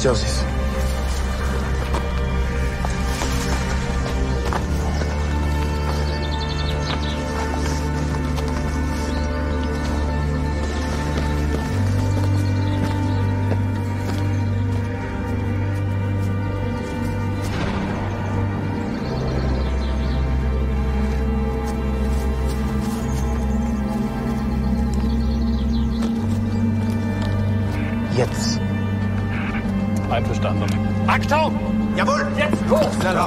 Joseph. Jetzt. Einverstanden. Achtung! Jawohl, jetzt hoch! Schneller!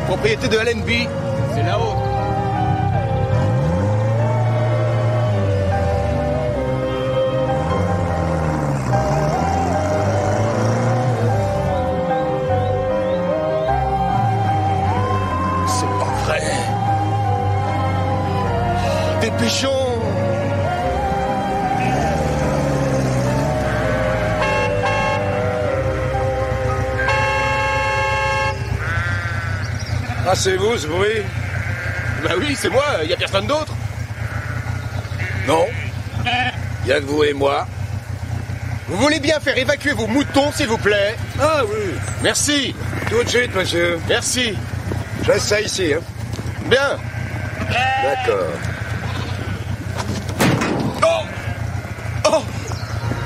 Propriété de LNB, c'est là-haut. C'est pas vrai. Dépêchons. Ah, c'est vous, ce bruit? Bah oui, c'est moi, y a personne d'autre. Non. Y'a que vous et moi. Vous voulez bien faire évacuer vos moutons, s'il vous plaît? Ah oui. Merci. Tout de suite, monsieur. Merci. Je laisse ça ici, hein. Bien. D'accord. Oh! Oh!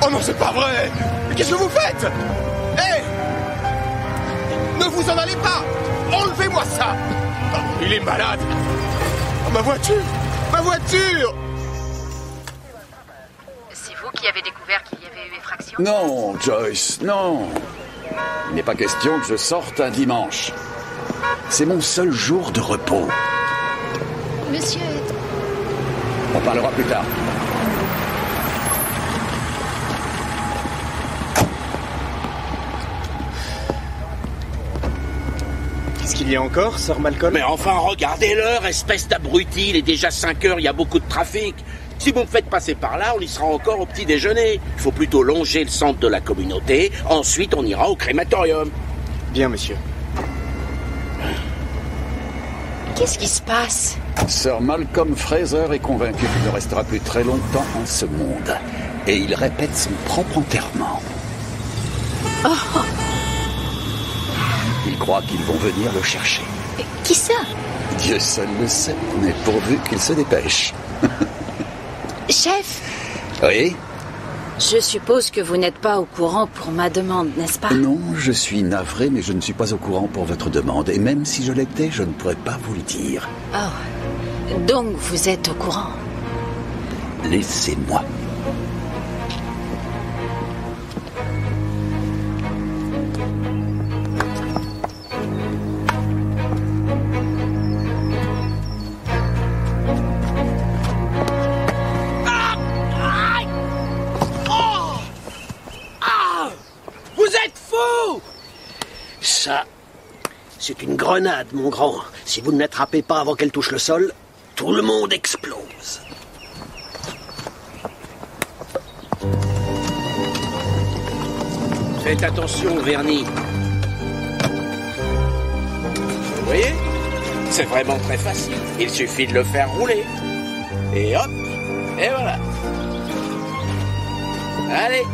Oh non, c'est pas vrai! Qu'est-ce que vous faites? Hé! Ne vous en allez pas! Enlevez-moi ça! Oh, il est malade! Oh, ma voiture! Ma voiture! C'est vous qui avez découvert qu'il y avait eu effraction? Non, Joyce, non. Il n'est pas question que je sorte un dimanche. C'est mon seul jour de repos. Monsieur... On parlera plus tard. Qu'est-ce qu'il y a encore, Sir Malcolm? Mais enfin, regardez l'heure, espèce d'abruti, il est déjà 5 heures, il y a beaucoup de trafic. Si vous me faites passer par là, on y sera encore au petit déjeuner. Il faut plutôt longer le centre de la communauté, ensuite on ira au crématorium. Bien, monsieur. Qu'est-ce qui se passe? Sir Malcolm Fraser est convaincu qu'il ne restera plus très longtemps en ce monde. Et il répète son propre enterrement. Oh. Il croit qu'ils vont venir le chercher. Qui ça? Dieu seul le sait, mais pourvu qu'il se dépêche. Chef, Oui? je suppose que vous n'êtes pas au courant pour ma demande, n'est-ce pas? Non, je suis navré, mais je ne suis pas au courant pour votre demande. Et même si je l'étais, je ne pourrais pas vous le dire. Oh, donc vous êtes au courant. Laissez-moi. Ça, c'est une grenade, mon grand. Si vous ne l'attrapez pas avant qu'elle touche le sol, tout le monde explose. Faites attention au vernis. Vous voyez? C'est vraiment très facile. Il suffit de le faire rouler. Et hop, et voilà. Allez.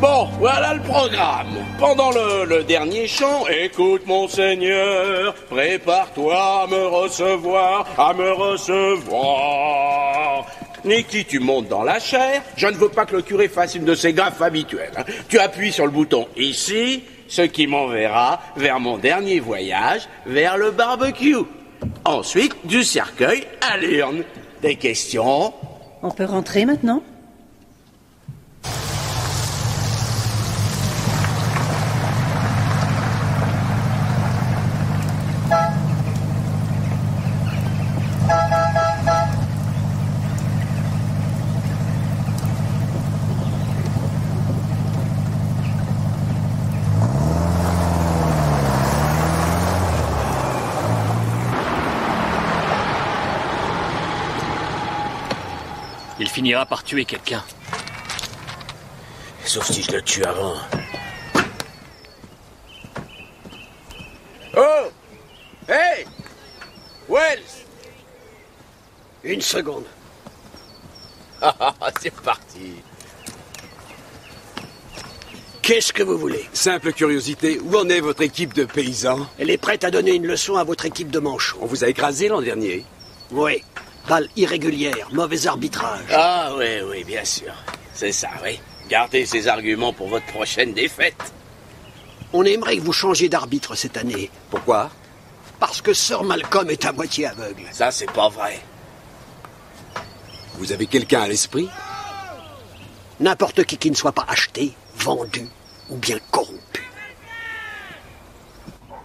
Bon, voilà le programme. Pendant le dernier chant, écoute mon Seigneur, prépare-toi à me recevoir, à me recevoir. Nicky, tu montes dans la chaire. Je ne veux pas que le curé fasse une de ses gaffes habituelles. Hein. Tu appuies sur le bouton ici, ce qui m'enverra vers mon dernier voyage, vers le barbecue. Ensuite, du cercueil à l'urne. Des questions? On peut rentrer maintenant? Il finira par tuer quelqu'un. Sauf si je le tue avant. Oh! Hey! Wells! Une seconde. C'est parti. Qu'est-ce que vous voulez? Simple curiosité, où en est votre équipe de paysans? Elle est prête à donner une leçon à votre équipe de manchots. On vous a écrasé l'an dernier. Oui. Balle irrégulière, mauvais arbitrage. Ah oui, bien sûr. C'est ça, oui. Gardez ces arguments pour votre prochaine défaite. On aimerait que vous changiez d'arbitre cette année. Pourquoi? Parce que Sir Malcolm est à moitié aveugle. Ça, c'est pas vrai. Vous avez quelqu'un à l'esprit? N'importe qui ne soit pas acheté, vendu ou bien corrompu.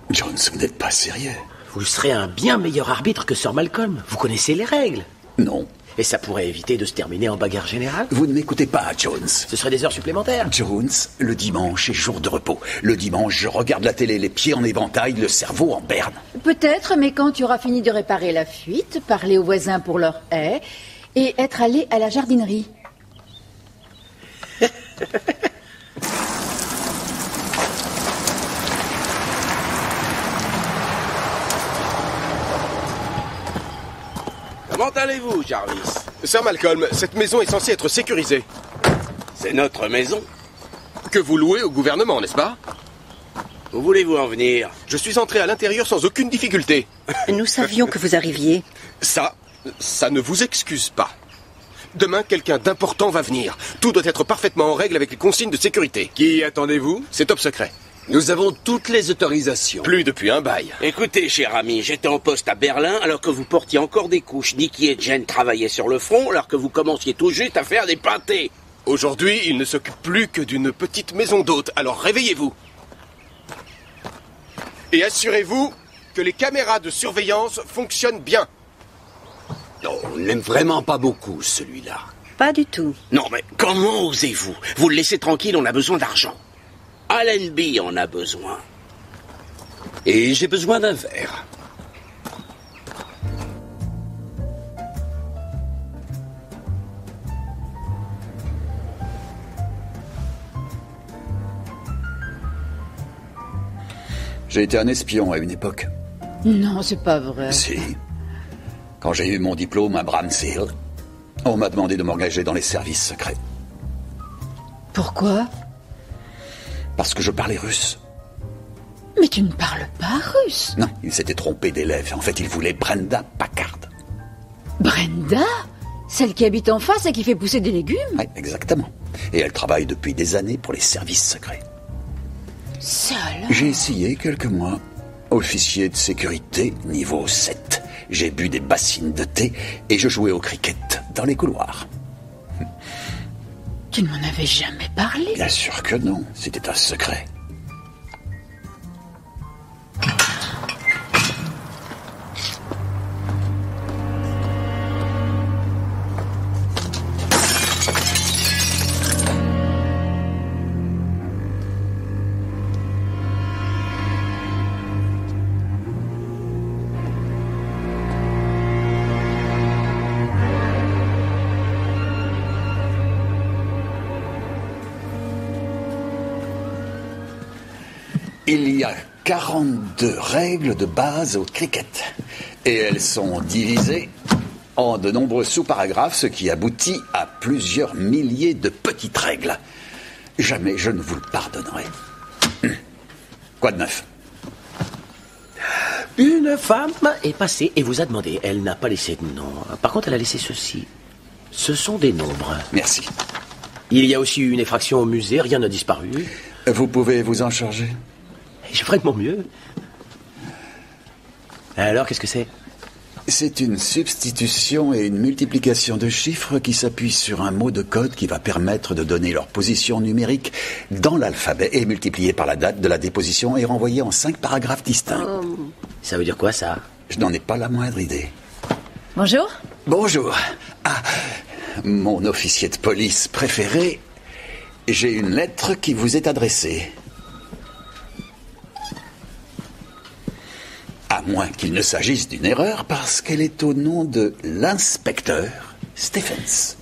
Jones, vous n'êtes pas sérieux. Vous serez un bien meilleur arbitre que Sir Malcolm. Vous connaissez les règles. Non. Et ça pourrait éviter de se terminer en bagarre générale. Vous ne m'écoutez pas, Jones. Ce serait des heures supplémentaires. Jones, le dimanche est jour de repos. Le dimanche, je regarde la télé, les pieds en éventail, le cerveau en berne. Peut-être, mais quand tu auras fini de réparer la fuite, parler aux voisins pour leur haie et être allé à la jardinerie. Comment allez-vous, Jarvis? Sir Malcolm, cette maison est censée être sécurisée. C'est notre maison. Que vous louez au gouvernement, n'est-ce pas? Où voulez-vous en venir? Je suis entré à l'intérieur sans aucune difficulté. Nous savions que vous arriviez. Ça ne vous excuse pas. Demain, quelqu'un d'important va venir. Tout doit être parfaitement en règle avec les consignes de sécurité. Qui attendez-vous? C'est top secret. Nous avons toutes les autorisations. Plus depuis un bail. Écoutez, cher ami, j'étais en poste à Berlin alors que vous portiez encore des couches. Nicky et Jen travaillaient sur le front alors que vous commenciez tout juste à faire des pâtés. Aujourd'hui, il ne s'occupe plus que d'une petite maison d'hôte, alors réveillez-vous. Et assurez-vous que les caméras de surveillance fonctionnent bien. Non, on l'aime vraiment pas beaucoup, celui-là. Pas du tout. Non, mais comment osez-vous? Vous le laissez tranquille, on a besoin d'argent. Allenby en a besoin. Et j'ai besoin d'un verre. J'ai été un espion à une époque. Non, c'est pas vrai. Si. Quand j'ai eu mon diplôme à Bramshill, on m'a demandé de m'engager dans les services secrets. Pourquoi? Parce que je parlais russe. Mais tu ne parles pas russe. Non, il s'était trompé d'élève. En fait, il voulait Brenda Packard. Brenda? Celle qui habite en face et qui fait pousser des légumes? Oui, exactement. Et elle travaille depuis des années pour les services secrets. Seule? J'ai essayé quelques mois. Officier de sécurité, niveau 7. J'ai bu des bassines de thé et je jouais au cricket dans les couloirs. Tu ne m'en avais jamais parlé? Bien sûr que non, c'était un secret. Il y a 42 règles de base au cricket. Et elles sont divisées en de nombreux sous-paragraphes, ce qui aboutit à plusieurs milliers de petites règles. Jamais je ne vous le pardonnerai. Quoi de neuf? Une femme est passée et vous a demandé. Elle n'a pas laissé de nom. Par contre, elle a laissé ceci. Ce sont des nombres. Merci. Il y a aussi eu une effraction au musée. Rien n'a disparu. Vous pouvez vous en charger? Je ferai de mon mieux. Alors, qu'est-ce que c'est? C'est une substitution et une multiplication de chiffres qui s'appuient sur un mot de code qui va permettre de donner leur position numérique dans l'alphabet et multiplié par la date de la déposition et renvoyé en 5 paragraphes distincts. Ça veut dire quoi, ça? Je n'en ai pas la moindre idée. Bonjour. Bonjour. Ah, mon officier de police préféré, j'ai une lettre qui vous est adressée. À moins qu'il ne s'agisse d'une erreur, parce qu'elle est au nom de l'inspecteur Stephens.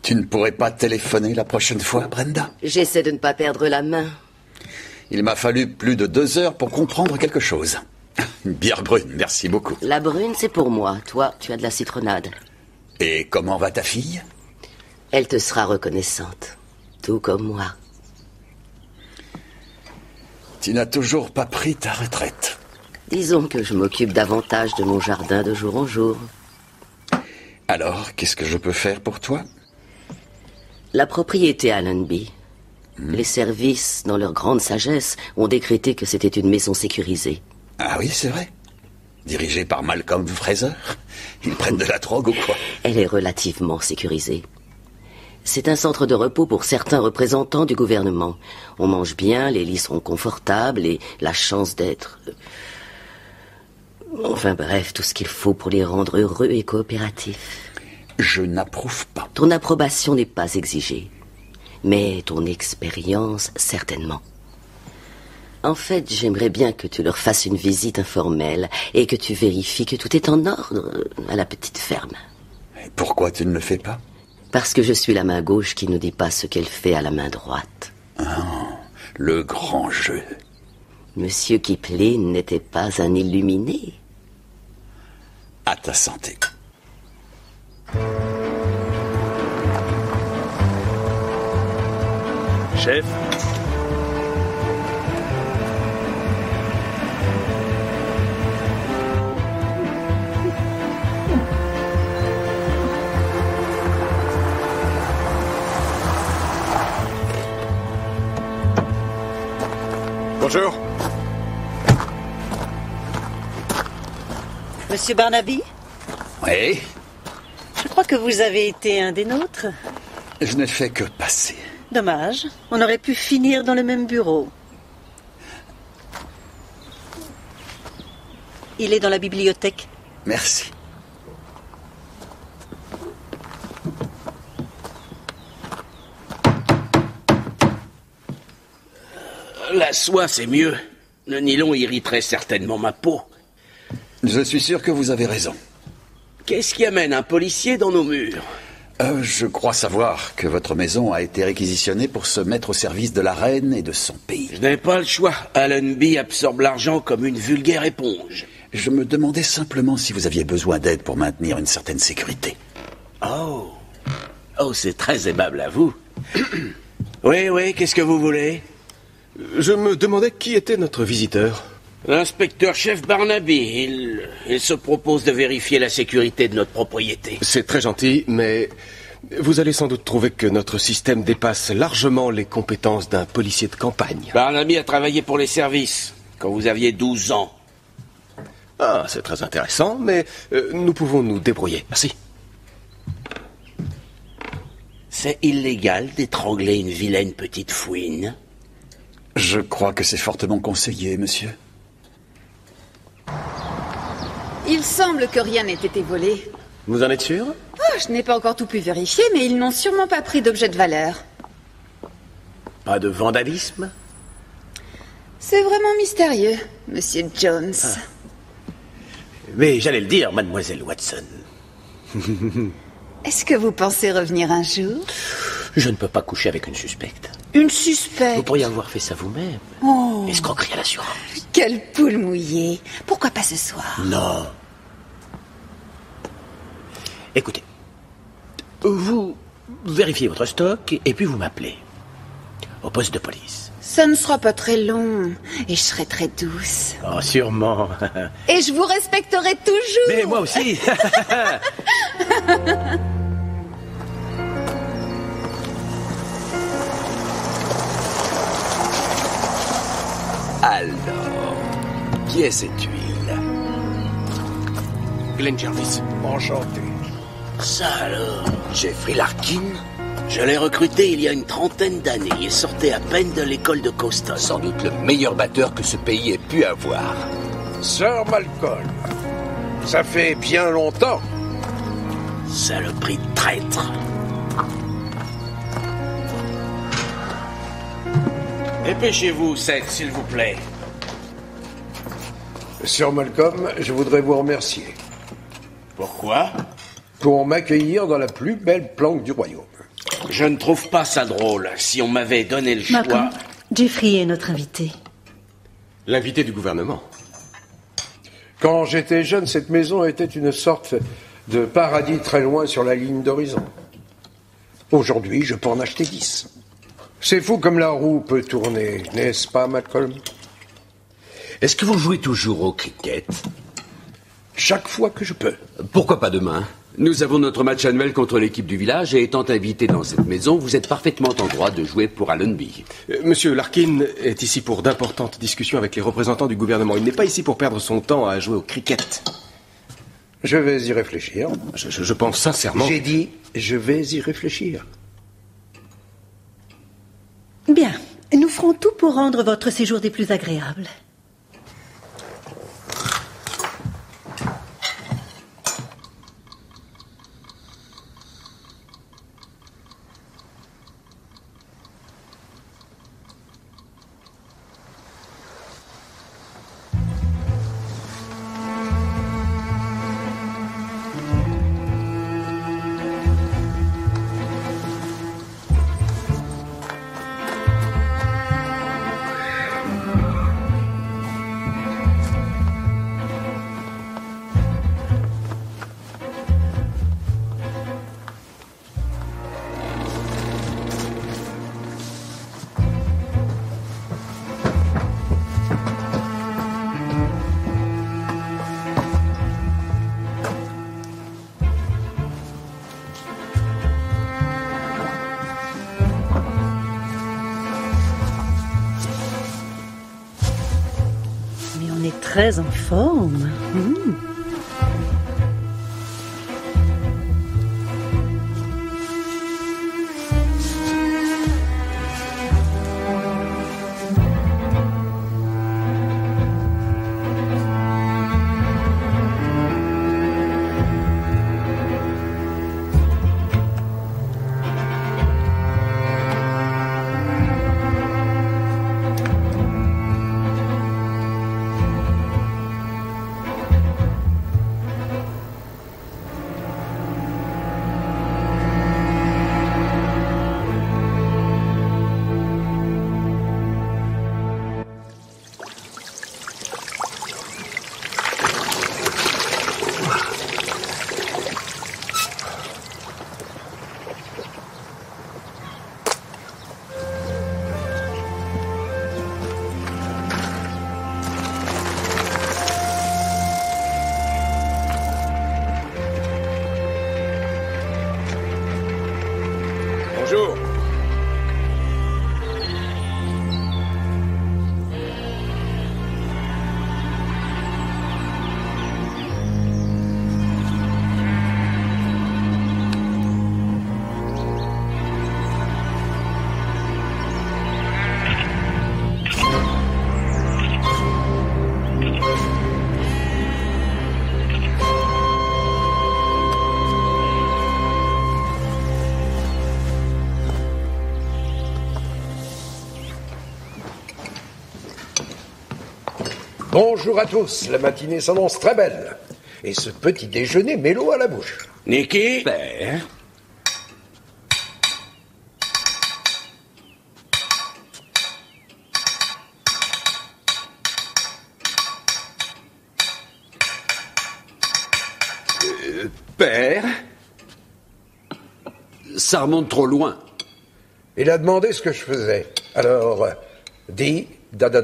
Tu ne pourrais pas téléphoner la prochaine fois, Brenda? J'essaie de ne pas perdre la main. Il m'a fallu plus de 2 heures pour comprendre quelque chose. Une bière brune, merci beaucoup. La brune, c'est pour moi. Toi, tu as de la citronnade. Et comment va ta fille? Elle te sera reconnaissante. Tout comme moi. Tu n'as toujours pas pris ta retraite. Disons que je m'occupe davantage de mon jardin de jour en jour. Alors, qu'est-ce que je peux faire pour toi? La propriété Allenby. Les services, dans leur grande sagesse, ont décrété que c'était une maison sécurisée. Ah oui, c'est vrai. Dirigée par Malcolm Fraser. Ils prennent de la drogue ou quoi? Elle est relativement sécurisée. C'est un centre de repos pour certains représentants du gouvernement. On mange bien, les lits sont confortables et la chance d'être... Enfin bref, tout ce qu'il faut pour les rendre heureux et coopératifs. Je n'approuve pas. Ton approbation n'est pas exigée. Mais ton expérience, certainement. En fait, j'aimerais bien que tu leur fasses une visite informelle et que tu vérifies que tout est en ordre à la petite ferme. Et pourquoi tu ne le fais pas? Parce que je suis la main gauche qui ne dit pas ce qu'elle fait à la main droite. Ah, le grand jeu. Monsieur Kipling n'était pas un illuminé. À ta santé. Chef? Bonjour. Monsieur Barnaby, Oui, je crois que vous avez été un des nôtres. je n'ai fait que passer. Dommage, on aurait pu finir dans le même bureau. Il est dans la bibliothèque. Merci. La soie, c'est mieux. Le nylon irriterait certainement ma peau. Je suis sûr que vous avez raison. Qu'est-ce qui amène un policier dans nos murs? Je crois savoir que votre maison a été réquisitionnée pour se mettre au service de la reine et de son pays. Je n'ai pas le choix. Allenby absorbe l'argent comme une vulgaire éponge. Je me demandais simplement si vous aviez besoin d'aide pour maintenir une certaine sécurité. Oh, c'est très aimable à vous. Oui, qu'est-ce que vous voulez? Je me demandais qui était notre visiteur. L'inspecteur-chef Barnaby. Il se propose de vérifier la sécurité de notre propriété. C'est très gentil, mais vous allez sans doute trouver que notre système dépasse largement les compétences d'un policier de campagne. Barnaby a travaillé pour les services quand vous aviez 12 ans. Ah, c'est très intéressant, mais nous pouvons nous débrouiller. Merci. C'est illégal d'étrangler une vilaine petite fouine. Je crois que c'est fortement conseillé, monsieur. Il semble que rien n'ait été volé. Vous en êtes sûr? Oh, je n'ai pas encore tout pu vérifier, mais ils n'ont sûrement pas pris d'objets de valeur. Pas de vandalisme? C'est vraiment mystérieux, Monsieur Jones. Mais j'allais le dire, mademoiselle Watson. Est-ce que vous pensez revenir un jour? Je ne peux pas coucher avec une suspecte. Une suspecte? Vous pourriez avoir fait ça vous-même. Oh, Escroquerie à l'assurance. quelle poule mouillée. Pourquoi pas ce soir? Non. Écoutez, vous vérifiez votre stock et puis vous m'appelez. Au poste de police. Ça ne sera pas très long, et je serai très douce. Oh, sûrement. Et je vous respecterai toujours. Mais moi aussi. Alors, qui est cette huile? Glenn Jarvis. Enchanté. Ça alors? Jeffrey Larkin? Je l'ai recruté il y a une trentaine d'années. Il sortait à peine de l'école de Coston. Sans doute le meilleur batteur que ce pays ait pu avoir. Sir Malcolm. Ça fait bien longtemps. Saloperie de traître. Dépêchez-vous, Seth, s'il vous plaît. Sir Malcolm, je voudrais vous remercier Pourquoi? pour m'accueillir dans la plus belle planque du royaume. Je ne trouve pas ça drôle. Si on m'avait donné le choix... Malcolm, Jeffrey est notre invité. L'invité du gouvernement. Quand j'étais jeune, cette maison était une sorte de paradis très loin sur la ligne d'horizon. Aujourd'hui, je peux en acheter 10. C'est fou comme la roue peut tourner, n'est-ce pas, Malcolm? Est-ce que vous jouez toujours au cricket? Chaque fois que je peux. Pourquoi pas demain? Nous avons notre match annuel contre l'équipe du village et étant invité dans cette maison, vous êtes parfaitement en droit de jouer pour Allenby. Monsieur Larkin est ici pour d'importantes discussions avec les représentants du gouvernement. Il n'est pas ici pour perdre son temps à jouer au cricket. Je vais y réfléchir. Je pense sincèrement... J'ai dit, je vais y réfléchir. Bien, nous ferons tout pour rendre votre séjour des plus agréables. Mais on est très en forme. Bonjour. Bonjour à tous, la matinée s'annonce très belle. Et ce petit déjeuner met l'eau à la bouche. Nicky? Père. Père? Ça remonte trop loin. Il a demandé ce que je faisais. Alors, di, da, di,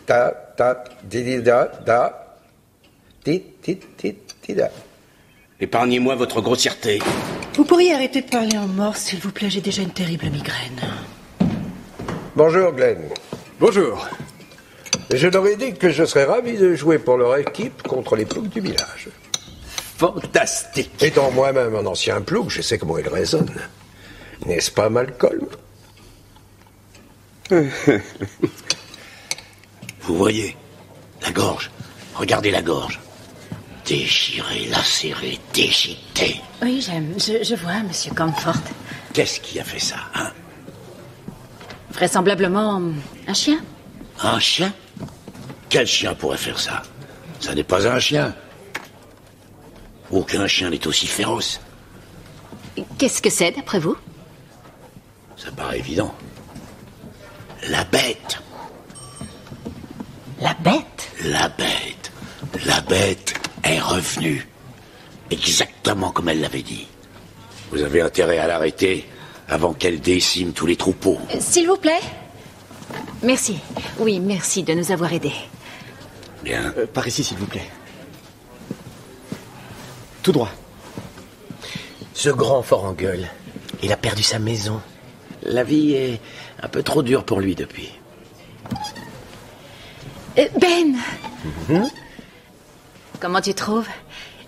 ta, di, da, di, da. Épargnez-moi votre grossièreté. Vous pourriez arrêter de parler en morse, s'il vous plaît, j'ai déjà une terrible migraine. Bonjour, Glenn. Bonjour. Je leur ai dit que je serais ravi de jouer pour leur équipe contre les ploucs du village. Fantastique. Étant moi-même un ancien plouc, je sais comment ils raisonnent. N'est-ce pas, Malcolm? Vous voyez, la gorge. Regardez la gorge. Déchirée, lacérée, déchiquetée. Oui, je vois, Monsieur Comfort. Qu'est-ce qui a fait ça, hein? Vraisemblablement, un chien. Un chien? Quel chien pourrait faire ça? Ça n'est pas un chien. Aucun chien n'est aussi féroce. Qu'est-ce que c'est, d'après vous? Ça paraît évident. La bête. La bête? La bête. La bête est revenue. Exactement comme elle l'avait dit. Vous avez intérêt à l'arrêter avant qu'elle décime tous les troupeaux. S'il vous plaît? Merci. Oui, merci de nous avoir aidés. Bien. Par ici, s'il vous plaît. Tout droit. Ce grand fort en gueule, il a perdu sa maison. La vie est un peu trop dure pour lui depuis. Ben! Comment tu trouves?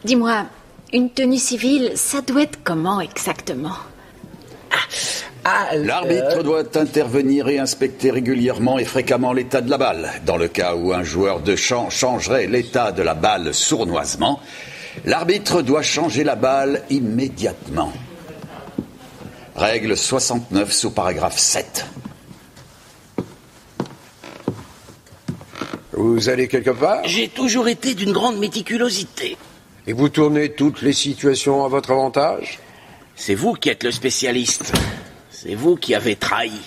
Dis-moi, une tenue civile, ça doit être comment exactement? L'arbitre doit intervenir et inspecter régulièrement et fréquemment l'état de la balle. Dans le cas où un joueur de champ changerait l'état de la balle sournoisement, l'arbitre doit changer la balle immédiatement. Règle 69 sous paragraphe 7. Vous allez quelque part? J'ai toujours été d'une grande méticulosité. Et vous tournez toutes les situations à votre avantage? C'est vous qui êtes le spécialiste. C'est vous qui avez trahi.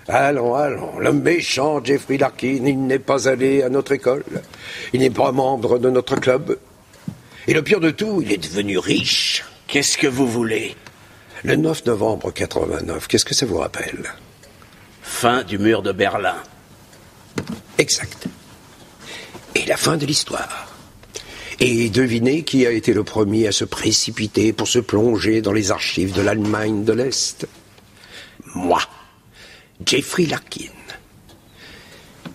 Allons, l'homme méchant, Jeffrey Larkin, il n'est pas allé à notre école. Il n'est pas membre de notre club. Et le pire de tout, il est devenu riche. Qu'est-ce que vous voulez? Le 9 novembre 89, qu'est-ce que ça vous rappelle? Fin du mur de Berlin. Exact. Et la fin de l'histoire. Et devinez qui a été le premier à se précipiter pour se plonger dans les archives de l'Allemagne de l'Est? Moi, Jeffrey Larkin.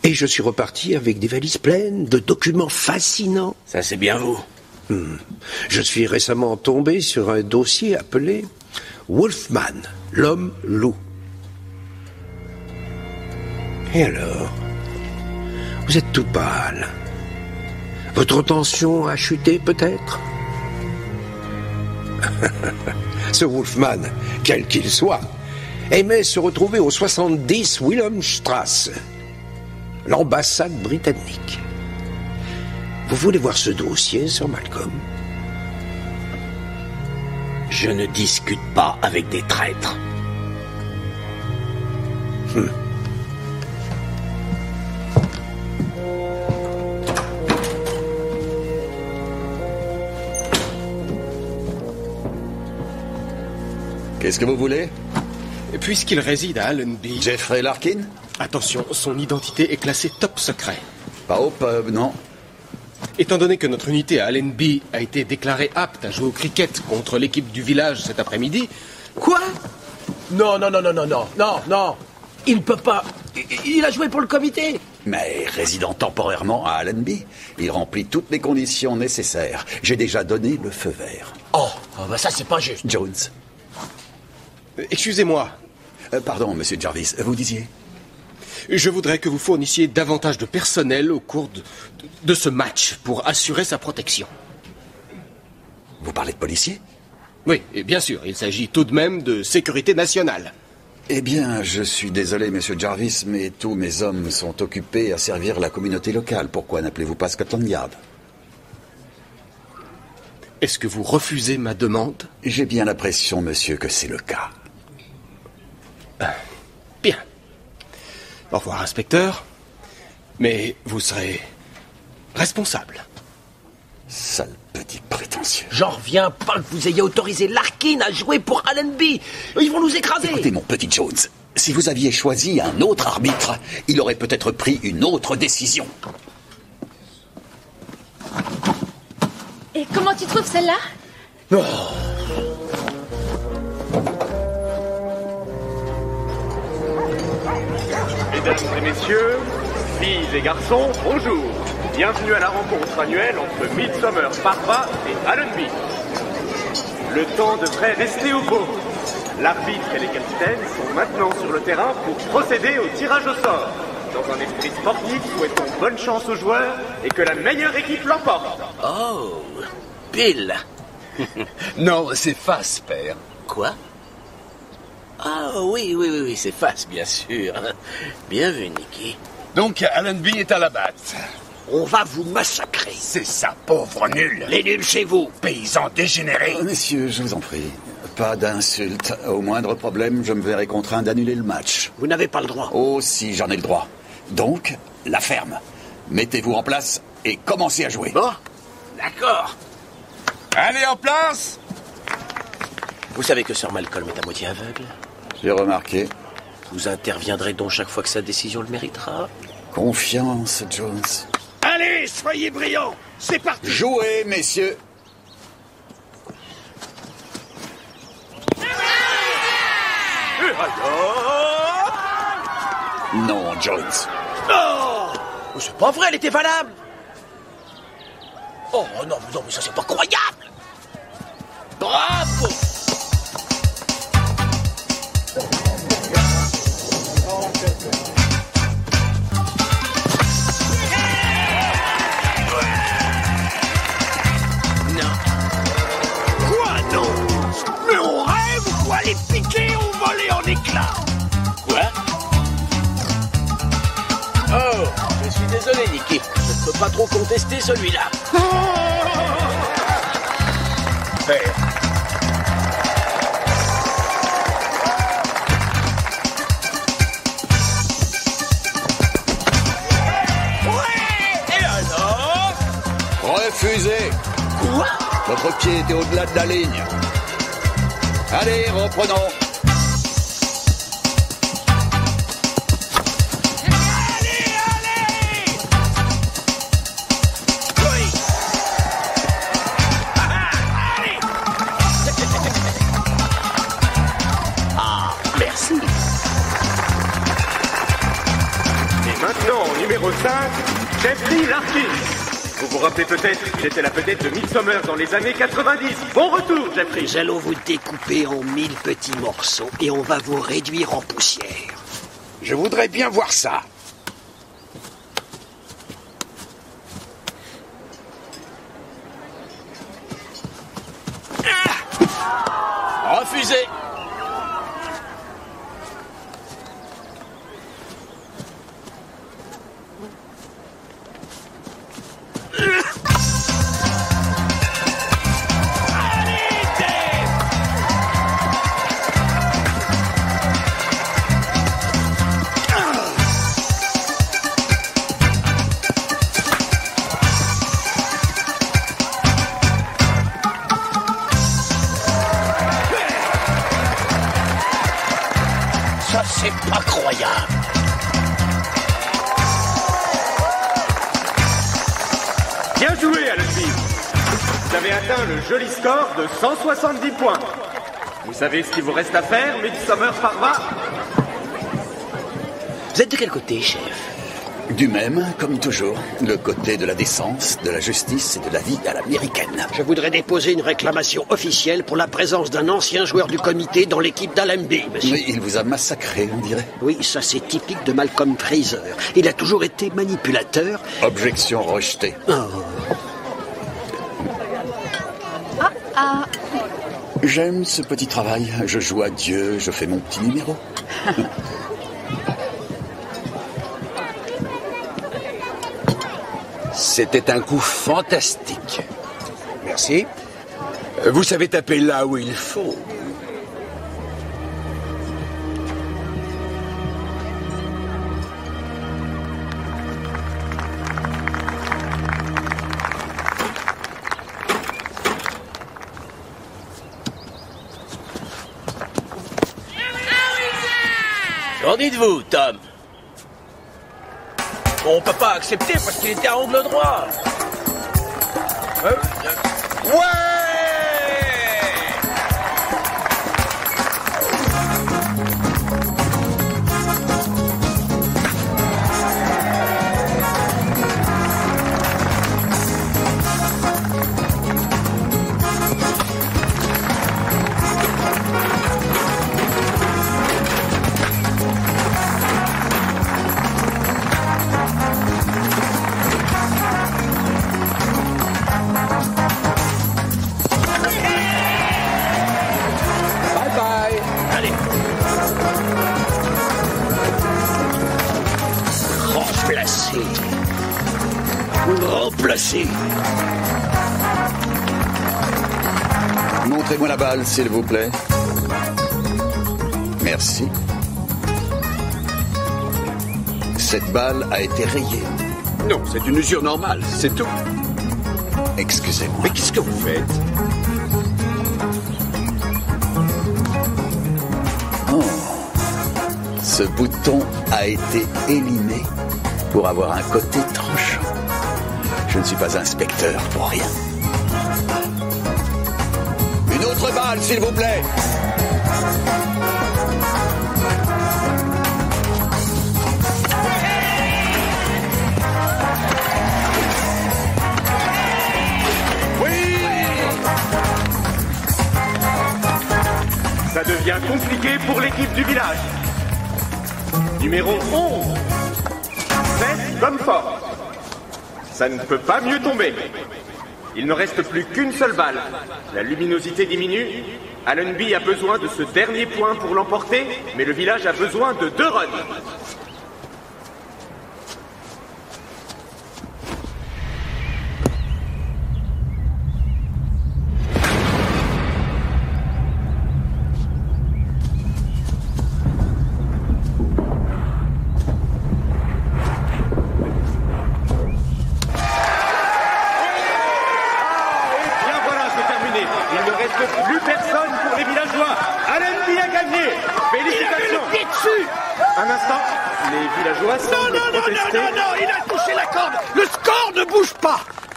Et je suis reparti avec des valises pleines de documents fascinants. Ça, c'est bien vous. Je suis récemment tombé sur un dossier appelé Wolfman, l'homme loup. Et alors? Vous êtes tout pâle. Votre tension a chuté, peut-être? Ce Wolfman, quel qu'il soit, aimait se retrouver au 70 Wilhelmstrasse, l'ambassade britannique. Vous voulez voir ce dossier, Sir Malcolm? Je ne discute pas avec des traîtres. Qu'est-ce que vous voulez? Puisqu'il réside à Allenby... Jeffrey Larkin? Attention, son identité est classée top secret. Pas au pub, non. Étant donné que notre unité à Allenby a été déclarée apte à jouer au cricket contre l'équipe du village cet après-midi... Quoi? Non. Il ne peut pas. Il a joué pour le comité. Mais résident temporairement à Allenby, il remplit toutes les conditions nécessaires. J'ai déjà donné le feu vert. Oh, bah ça c'est pas juste. Jones. Excusez-moi. Pardon, monsieur Jarvis, vous disiez? Je voudrais que vous fournissiez davantage de personnel au cours de ce match pour assurer sa protection. Vous parlez de policiers? Oui, et bien sûr, il s'agit tout de même de sécurité nationale. Eh bien, je suis désolé, monsieur Jarvis, mais tous mes hommes sont occupés à servir la communauté locale. Pourquoi n'appelez-vous pas Scotland Yard? Est-ce que vous refusez ma demande? J'ai bien l'impression, monsieur, que c'est le cas. Bien. Au revoir, inspecteur. Mais vous serez responsable. Sale petit prétentieux. J'en reviens pas que vous ayez autorisé Larkin à jouer pour Allenby. Ils vont nous écraser. Écoutez, mon petit Jones, si vous aviez choisi un autre arbitre, il aurait peut-être pris une autre décision. Et comment tu trouves celle-là? Mesdames et messieurs, filles et garçons, bonjour. Bienvenue à la rencontre annuelle entre Midsomer Parva et Allenby. Le temps devrait rester au beau. L'arbitre et les capitaines sont maintenant sur le terrain pour procéder au tirage au sort. Dans un esprit sportif, souhaitons bonne chance aux joueurs et que la meilleure équipe l'emporte. Oh, Bill. Non, c'est face, père. Quoi? Ah oui, c'est face, bien sûr. Bien vu, Nicky. Donc, Allenby est à la batte. On va vous massacrer. C'est ça, pauvre nul. Les nuls chez vous. Paysans dégénérés. Messieurs, je vous en prie, pas d'insultes. Au moindre problème, je me verrai contraint d'annuler le match. Vous n'avez pas le droit. Oh, si, j'en ai le droit. Donc, la ferme. Mettez-vous en place et commencez à jouer. Bon, d'accord. Allez, en place. Vous savez que Sir Malcolm est à moitié aveugle? J'ai remarqué. Vous interviendrez donc chaque fois que sa décision le méritera? Confiance, Jones. Allez, soyez brillants. C'est parti. Jouez, messieurs. Non, Jones. Non, c'est pas vrai, elle était valable. Oh non, mais ça c'est pas croyable. Bravo. Mais on rêve ou quoi? Les piquets ont volé en éclats. Quoi? Oh, je suis désolé, Nicky. Je ne peux pas trop contester celui-là. Père. Ouais. Et alors? Refusez. Quoi? Votre pied était au-delà de la ligne. Allez, reprenons. Allez. Oui. Allez. Ah, merci. Et maintenant, en numéro 5, Jeffrey Larkin. Vous vous rappelez peut-être qu'il était la vedette de Midsomer dans les années 90. Bon retour, Jeffrey. Nous allons vous découper en 1000 petits morceaux et on va vous réduire en poussière. Je voudrais bien voir ça. Refusé. Ça, c'est pas croyable. Bien joué, Allenby. Vous avez atteint le joli score de 170 points. Vous savez ce qu'il vous reste à faire, Midsomer Parva? Vous êtes de quel côté, chef? Du même, comme toujours. Le côté de la décence, de la justice et de la vie à l'américaine. Je voudrais déposer une réclamation officielle pour la présence d'un ancien joueur du comité dans l'équipe d'Allenby, monsieur. Mais il vous a massacré, on dirait. Oui, ça c'est typique de Malcolm Fraser. Il a toujours été manipulateur. Objection rejetée. J'aime ce petit travail. Je joue à Dieu, je fais mon petit numéro. C'était un coup fantastique. Merci. Vous savez taper là où il faut. Qu'en dites-vous, Tom? On peut pas accepter parce qu'il était à angle droit. Ouais! Remplacé. Montrez-moi la balle, s'il vous plaît. Merci. Cette balle a été rayée. Non, c'est une usure normale, c'est tout. Excusez-moi. Mais qu'est-ce que vous faites? Oh. Ce bouton a été élimé pour avoir un côté tranchant. Je ne suis pas inspecteur pour rien. Une autre balle, s'il vous plaît. Oui! Ça devient compliqué pour l'équipe du village. Numéro 11. C'est comme fort. Ça ne peut pas mieux tomber. Il ne reste plus qu'une seule balle. La luminosité diminue. Allenby a besoin de ce dernier point pour l'emporter, mais le village a besoin de 2 runs.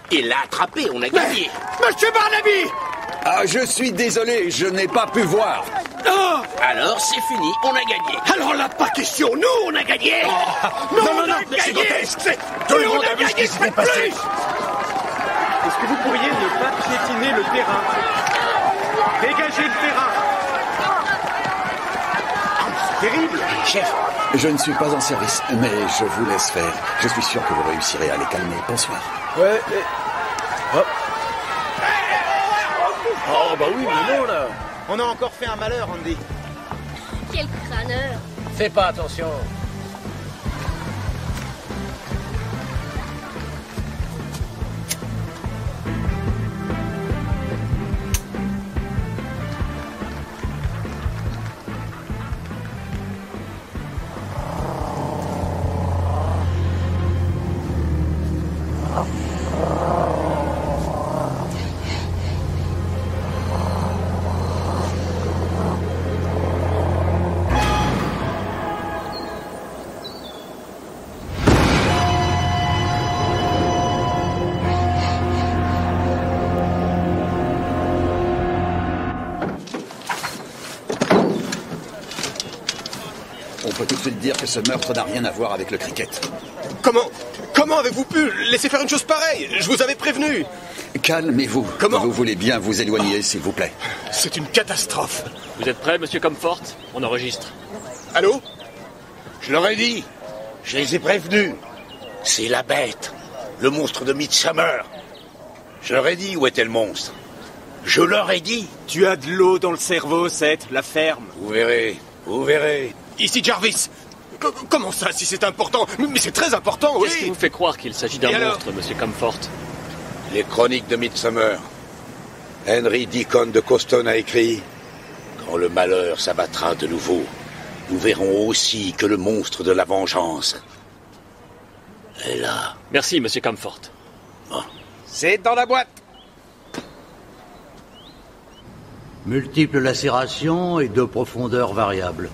Il l'a attrapé, on a gagné. Monsieur Barnaby! Ah, je suis désolé, je n'ai pas pu voir. Oh! Alors, c'est fini, on a gagné. Alors là, pas question, nous, on a gagné! Oh. Non, on a gagné! Tout le monde a vu ce qui s'est passé. Est-ce que vous pourriez ne pas piétiner le terrain? Dégagez le terrain! C'est terrible! Chef! Je ne suis pas en service, mais je vous laisse faire. Je suis sûr que vous réussirez à les calmer. Bonsoir. Ouais, hop. Oh, bah oui, mais non, là. On a encore fait un malheur, Andy. Quel crâneur. Fais pas attention. peut tout de suite dire que ce meurtre n'a rien à voir avec le cricket. Comment avez-vous pu laisser faire une chose pareille? Je vous avais prévenu. Calmez-vous. Comment? Vous voulez bien vous éloigner, s'il vous plaît. C'est une catastrophe. Vous êtes prêt, monsieur Comfort? On enregistre. Allô? Je leur ai dit. Je les ai prévenus. C'est la bête. Le monstre de Midsommar. Je leur ai dit où était le monstre. Je leur ai dit. Tu as de l'eau dans le cerveau, Seth. La ferme. Vous verrez. Vous verrez. Ici Jarvis. Comment ça, si c'est important? Mais c'est très important, oui. Qu'est-ce qui vous fait croire qu'il s'agit d'un monstre, monsieur Comfort? Les chroniques de Midsommar. Henry Deacon de Coston a écrit « Quand le malheur s'abattra de nouveau, nous verrons aussi que le monstre de la vengeance est là. » Merci, monsieur Comfort. Bon. C'est dans la boîte. Multiples lacérations et de profondeur variable.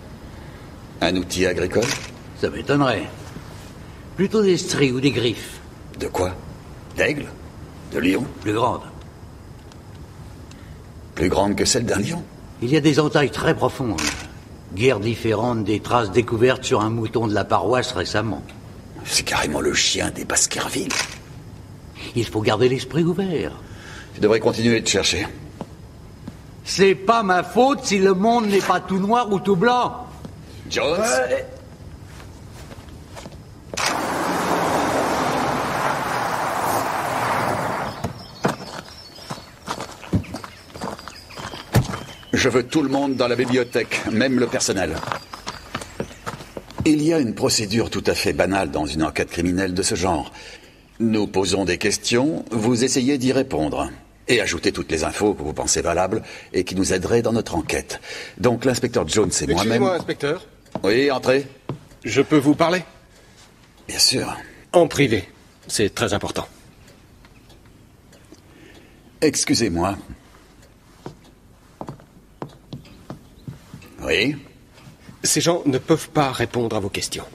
Un outil agricole? Ça m'étonnerait. Plutôt des stries ou des griffes. De quoi? D'aigle? De lion? Plus grande. Plus grande que celle d'un lion? Il y a des entailles très profondes. Guère différentes des traces découvertes sur un mouton de la paroisse récemment. C'est carrément le chien des Baskerville. Il faut garder l'esprit ouvert. Tu devrais continuer de chercher. C'est pas ma faute si le monde n'est pas tout noir ou tout blanc. Jones? Je veux tout le monde dans la bibliothèque, même le personnel. Il y a une procédure tout à fait banale dans une enquête criminelle de ce genre. Nous posons des questions, vous essayez d'y répondre. Et ajoutez toutes les infos que vous pensez valables et qui nous aideraient dans notre enquête. Donc l'inspecteur Jones et moi-même... Excusez-moi, inspecteur. Oui, entrez. Je peux vous parler? Bien sûr. En privé. C'est très important. Excusez-moi. Oui? Ces gens ne peuvent pas répondre à vos questions.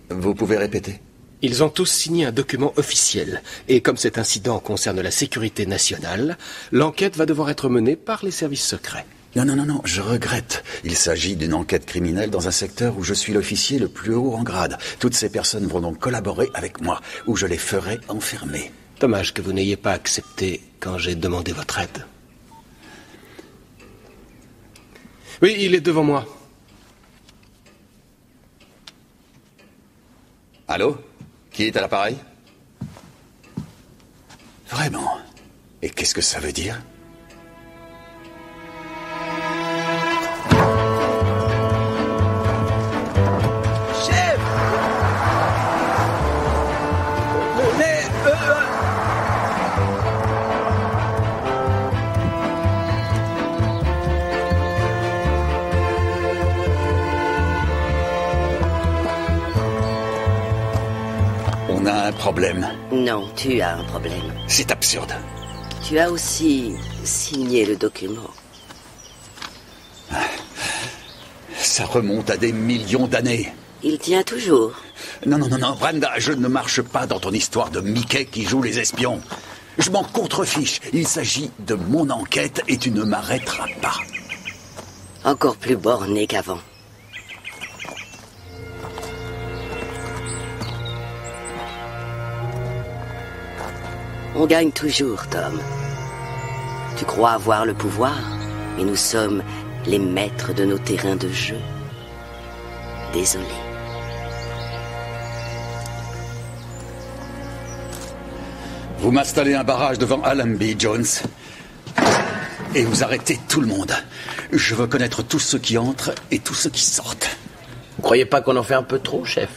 Vous pouvez répéter? Ils ont tous signé un document officiel. Et comme cet incident concerne la sécurité nationale, l'enquête va devoir être menée par les services secrets. Non, je regrette. Il s'agit d'une enquête criminelle dans un secteur où je suis l'officier le plus haut en grade. Toutes ces personnes vont donc collaborer avec moi, où je les ferai enfermer. Dommage que vous n'ayez pas accepté quand j'ai demandé votre aide. Oui, il est devant moi. Allô? Qui est à l'appareil? Vraiment? Et qu'est-ce que ça veut dire? Chef! Mais... On a un problème. Non, tu as un problème. C'est absurde. Tu as aussi signé le document. Ça remonte à des millions d'années. Il tient toujours. Non, Brenda, je ne marche pas dans ton histoire de Mickey qui joue les espions. Je m'en contrefiche. Il s'agit de mon enquête et tu ne m'arrêteras pas. Encore plus borné qu'avant. On gagne toujours, Tom. Tu crois avoir le pouvoir, mais nous sommes les maîtres de nos terrains de jeu. Désolé. Vous m'installez un barrage devant Allenby, Jones. Et vous arrêtez tout le monde. Je veux connaître tous ceux qui entrent et tous ceux qui sortent. Vous croyez pas qu'on en fait un peu trop, chef?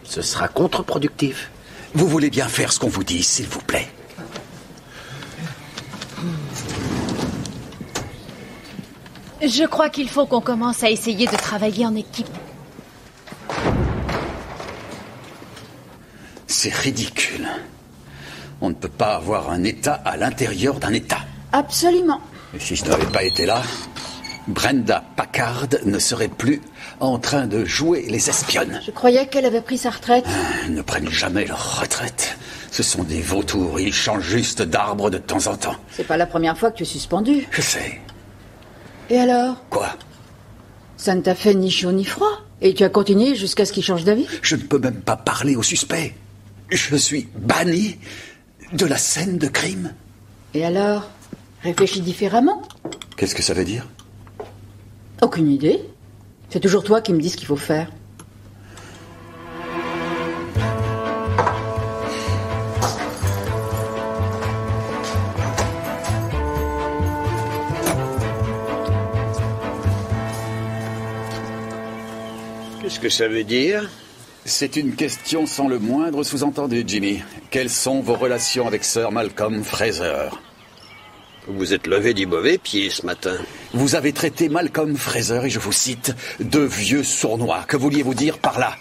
Ce sera contre-productif. Vous voulez bien faire ce qu'on vous dit, s'il vous plaît. Je crois qu'il faut qu'on commence à essayer de travailler en équipe. C'est ridicule. On ne peut pas avoir un État à l'intérieur d'un État. Absolument. Et si je n'avais pas été là, Brenda Packard ne serait plus en train de jouer les espionnes. Je croyais qu'elle avait pris sa retraite. Ils ne prennent jamais leur retraite. Ce sont des vautours, ils changent juste d'arbre de temps en temps. C'est pas la première fois que tu es suspendu. Je sais. Et alors? Quoi? Ça ne t'a fait ni chaud ni froid. Et tu as continué jusqu'à ce qu'il change d'avis? Je ne peux même pas parler au suspect. Je suis banni de la scène de crime. Et alors? Réfléchis différemment? Qu'est-ce que ça veut dire? Aucune idée. C'est toujours toi qui me dis ce qu'il faut faire. Qu'est-ce que ça veut dire? C'est une question sans le moindre sous-entendu, Jimmy. Quelles sont vos relations avec Sir Malcolm Fraser? Vous vous êtes levé du mauvais pied ce matin. Vous avez traité Malcolm Fraser, et je vous cite, de vieux sournois. Que vouliez-vous dire par là?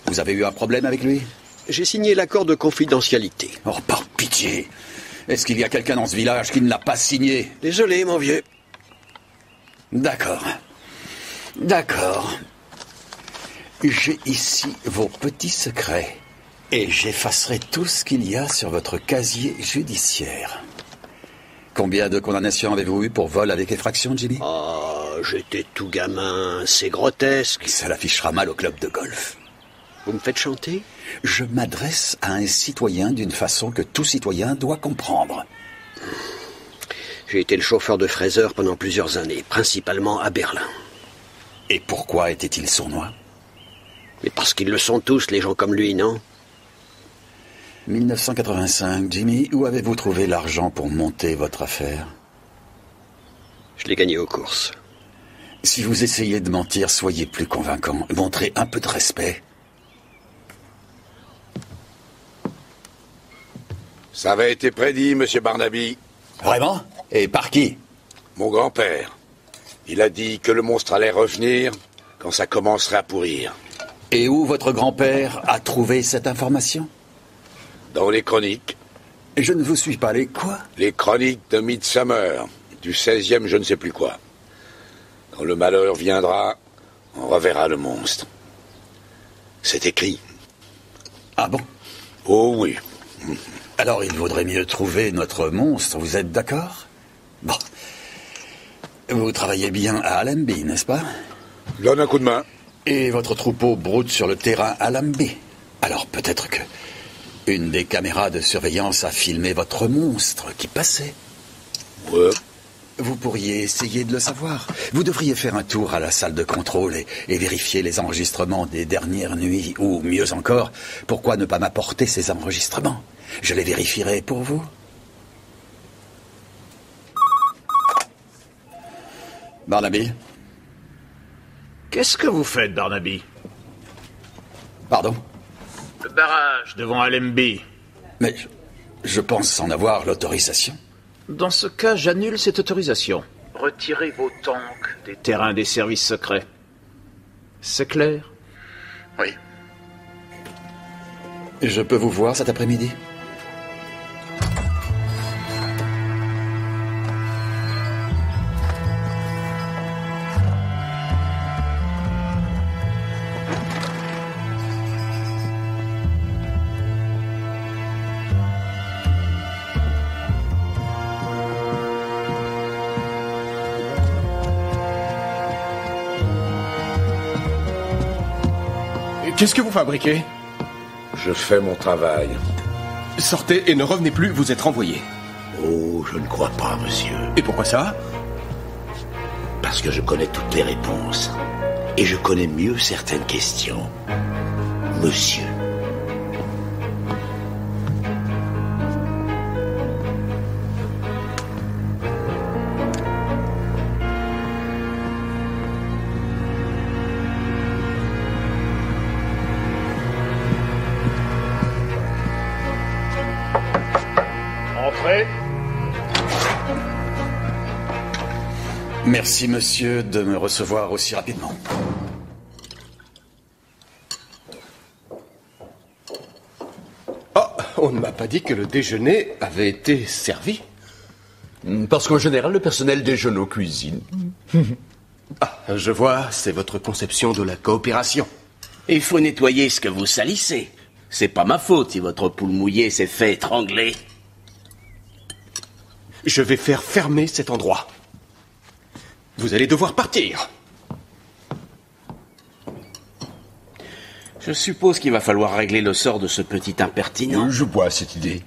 Vous avez eu un problème avec lui? J'ai signé l'accord de confidentialité. Oh, par pitié. Est-ce qu'il y a quelqu'un dans ce village qui ne l'a pas signé? Désolé, mon vieux. D'accord. D'accord. J'ai ici vos petits secrets. Et j'effacerai tout ce qu'il y a sur votre casier judiciaire. Combien de condamnations avez-vous eu pour vol avec effraction, Jimmy? Oh, j'étais tout gamin, c'est grotesque. Ça l'affichera mal au club de golf. Vous me faites chanter? Je m'adresse à un citoyen d'une façon que tout citoyen doit comprendre. J'ai été le chauffeur de Fraser pendant plusieurs années, principalement à Berlin. Et pourquoi était-il sournois? Mais parce qu'ils le sont tous, les gens comme lui, non? 1985, Jimmy, où avez-vous trouvé l'argent pour monter votre affaire? Je l'ai gagné aux courses. Si vous essayez de mentir, soyez plus convaincant. Montrez un peu de respect. Ça avait été prédit, monsieur Barnaby. Vraiment? Et par qui? Mon grand-père. Il a dit que le monstre allait revenir quand ça commencerait à pourrir. Et où votre grand-père a trouvé cette information? Dans les chroniques. Je ne vous suis pas, les quoi? Les chroniques de Midsummer, du 16e je ne sais plus quoi. Quand le malheur viendra, on reverra le monstre. C'est écrit. Ah bon? Oh oui. Alors il vaudrait mieux trouver notre monstre, vous êtes d'accord? Bon. Vous travaillez bien à Allenby, n'est-ce pas? Donne un coup de main. Et votre troupeau broute sur le terrain à Allenby. Alors peut-être que une des caméras de surveillance a filmé votre monstre qui passait. Ouais. Vous pourriez essayer de le savoir. Vous devriez faire un tour à la salle de contrôle et vérifier les enregistrements des dernières nuits. Ou mieux encore, pourquoi ne pas m'apporter ces enregistrements? Je les vérifierai pour vous. Barnaby? Qu'est-ce que vous faites, Barnaby? Pardon? Le barrage devant Allenby. Mais je pense en avoir l'autorisation. Dans ce cas, j'annule cette autorisation. Retirez vos tanks des terrains des services secrets. C'est clair? Oui. Je peux vous voir cet après-midi? Qu'est-ce que vous fabriquez? Je fais mon travail. Sortez et ne revenez plus, vous êtes renvoyé. Oh, je ne crois pas, monsieur. Et pourquoi ça? Parce que je connais toutes les réponses. Et je connais mieux certaines questions. Monsieur. Merci, monsieur, de me recevoir aussi rapidement. Oh, on ne m'a pas dit que le déjeuner avait été servi. Parce qu'en général, le personnel déjeune aux cuisines. Ah, je vois, c'est votre conception de la coopération. Il faut nettoyer ce que vous salissez. C'est pas ma faute si votre poule mouillée s'est fait étrangler. Je vais faire fermer cet endroit. Vous allez devoir partir. Je suppose qu'il va falloir régler le sort de ce petit impertinent. Je bois cette idée.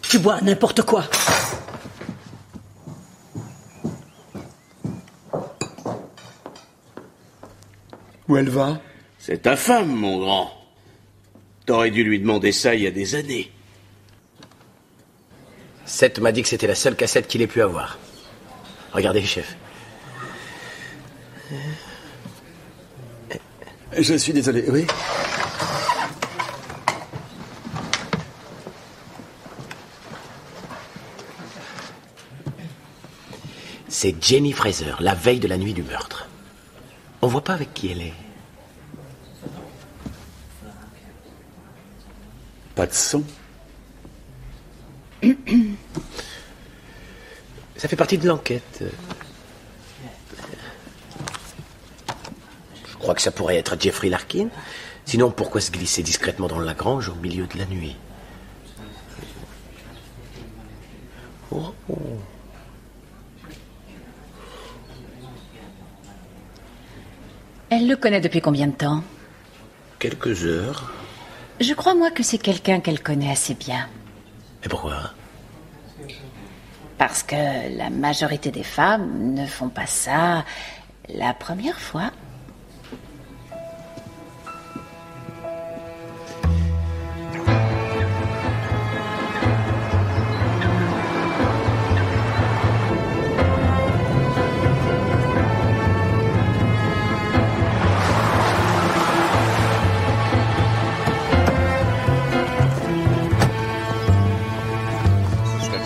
Tu bois n'importe quoi. Où elle va? C'est ta femme, mon grand. T'aurais dû lui demander ça il y a des années. Seth m'a dit que c'était la seule cassette qu'il ait pu avoir. Regardez, chef. Je suis désolé, oui. C'est Jenny Fraser, la veille de la nuit du meurtre. On voit pas avec qui elle est. Pas de son. Ça fait partie de l'enquête. Je crois que ça pourrait être Jeffrey Larkin. Sinon, pourquoi se glisser discrètement dans la grange au milieu de la nuit? Oh. Elle le connaît depuis combien de temps? Quelques heures. Je crois, moi, que c'est quelqu'un qu'elle connaît assez bien. Et pourquoi? Parce que la majorité des femmes ne font pas ça la première fois.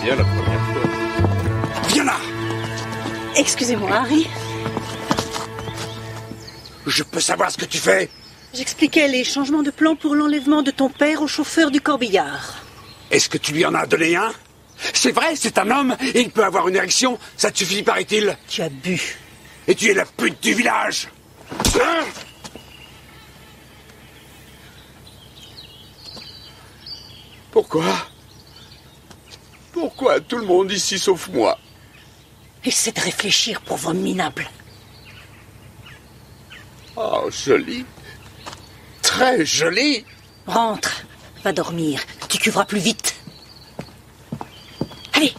La première fois. Viens là! Excusez-moi, Harry. Je peux savoir ce que tu fais? J'expliquais les changements de plan pour l'enlèvement de ton père au chauffeur du corbillard. Est-ce que tu lui en as donné un? C'est vrai, c'est un homme et il peut avoir une érection. Ça te suffit, paraît-il. Tu as bu. Et tu es la pute du village. Hein? Pourquoi? Pourquoi tout le monde ici sauf moi? Essaie de réfléchir, pauvre minable. Oh, joli. Très joli. Rentre, va dormir. Tu cuveras plus vite. Allez.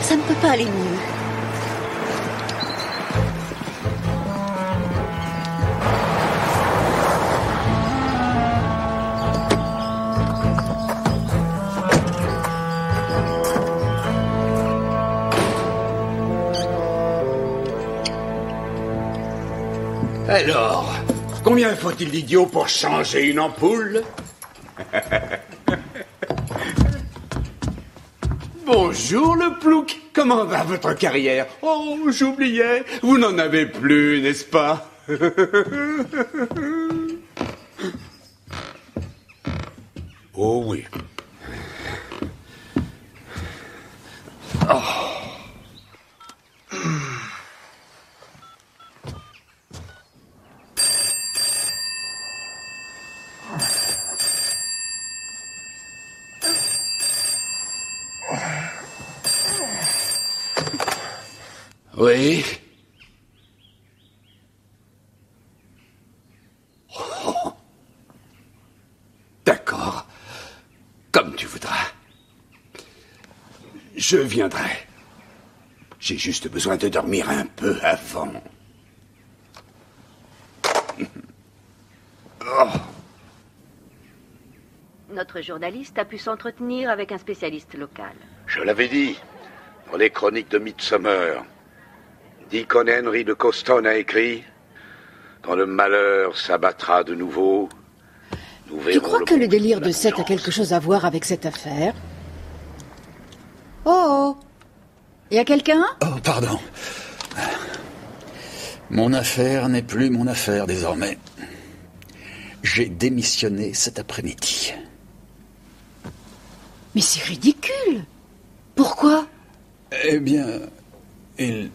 Ça ne peut pas aller mieux. Alors, combien faut-il d'idiots pour changer une ampoule? Bonjour le plouc, comment va votre carrière? Oh, j'oubliais, vous n'en avez plus, n'est-ce pas? Oh oui. Oh. Oui. Oh. D'accord. Comme tu voudras. Je viendrai. J'ai juste besoin de dormir un peu avant. Oh. Notre journaliste a pu s'entretenir avec un spécialiste local. Je l'avais dit, dans les chroniques de Midsommar. Deacon Henry de Coston a écrit « Quand le malheur s'abattra de nouveau, nous verrons... » Tu crois que le délire de Seth a quelque chose à voir avec cette affaire? Oh! Y a quelqu'un? Oh, pardon. Mon affaire n'est plus mon affaire désormais. J'ai démissionné cet après-midi. Mais c'est ridicule. Pourquoi? Eh bien, il